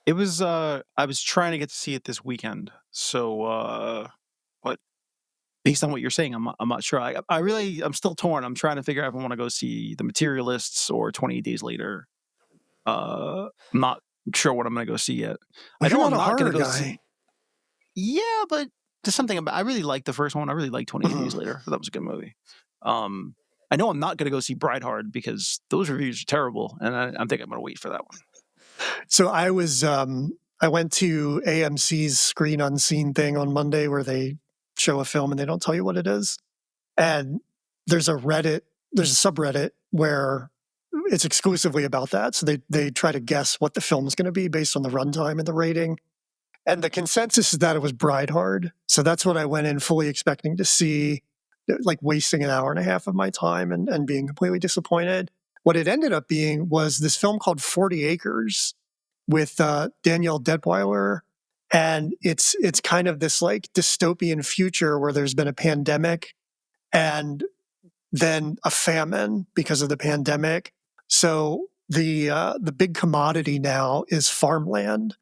It was I was trying to get to see it this weekend. So but based on what you're saying, I'm not sure. I'm still torn. I'm trying to figure out if I want to go see The Materialists or 28 Days Later. I'm not sure what I'm going to go see yet. I Well, you're know not I'm a not going horror to go guy. see. Yeah, but there's something about. I really liked the first one. I really liked 28 Days Mhm. Later. That was a good movie. Um, I know I'm not going to go see Bride Hard because those reviews are terrible, and I'm thinking I'm going to wait for that one. So I went to AMC's Screen Unseen thing on Monday where they show a film and they don't tell you what it is. And there's there's a subreddit where it's exclusively about that. So they try to guess what the film is going to be based on the runtime and the rating. And the consensus is that it was Bride Hard. So that's what I went in fully expecting to see, like wasting an hour and a half of my time and being completely disappointed. What it ended up being was this film called 40 Acres with Danielle Deadwyler. And it's kind of this like dystopian future where there's been a pandemic and then a famine because of the pandemic. So the big commodity now is farmland,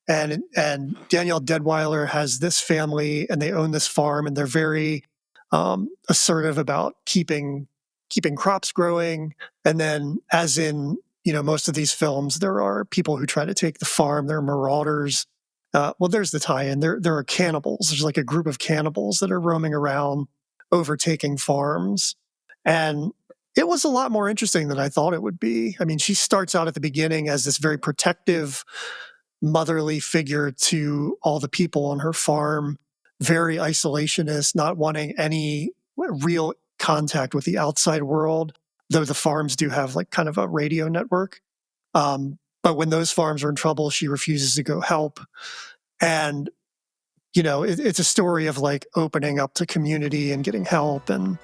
and Danielle Deadwyler has this family and they own this farm and they're very assertive about keeping crops growing. And then, as in most of these films, there are people who try to take the farm. They're marauders. Well, there's the tie-in. There are cannibals. There's like a group of cannibals that are roaming around, overtaking farms, and it was a lot more interesting than I thought it would be. I mean, she starts out at the beginning as this very protective motherly figure to all the people on her farm, very isolationist, not wanting any real contact with the outside world, though the farms do have like kind of a radio network. But when those farms are in trouble, she refuses to go help. And, it's a story of like opening up to community and getting help and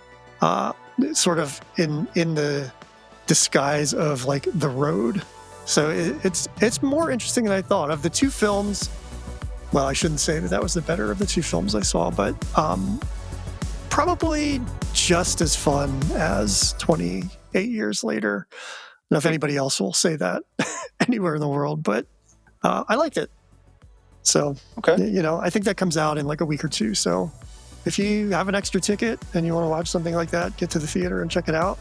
sort of in the disguise of like the road. So it's more interesting than I thought. Of the two films, well, I shouldn't say that was the better of the two films I saw, but probably just as fun as 28 years later. I don't know if anybody else will say that anywhere in the world, but I liked it. So, Okay. I think that comes out in like a week or two. So if you have an extra ticket and you want to watch something like that, get to the theater and check it out.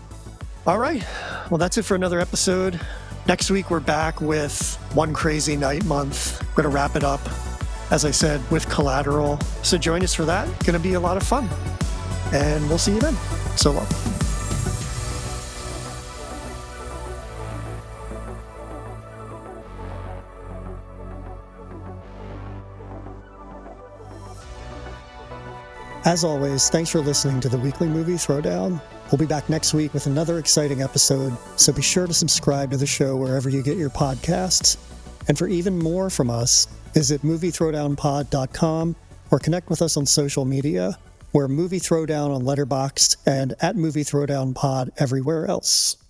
All right. Well, that's it for another episode. Next week, we're back with One Crazy Night Month. We're going to wrap it up, as I said, with Collateral. So join us for that. Going to be a lot of fun. And we'll see you then. So long. As always, thanks for listening to the Weekly Movie Throwdown. We'll be back next week with another exciting episode, so be sure to subscribe to the show wherever you get your podcasts. And for even more from us, visit moviethrowdownpod.com or connect with us on social media. We're Movie Throwdown on Letterboxd and at Movie Throwdown Pod everywhere else.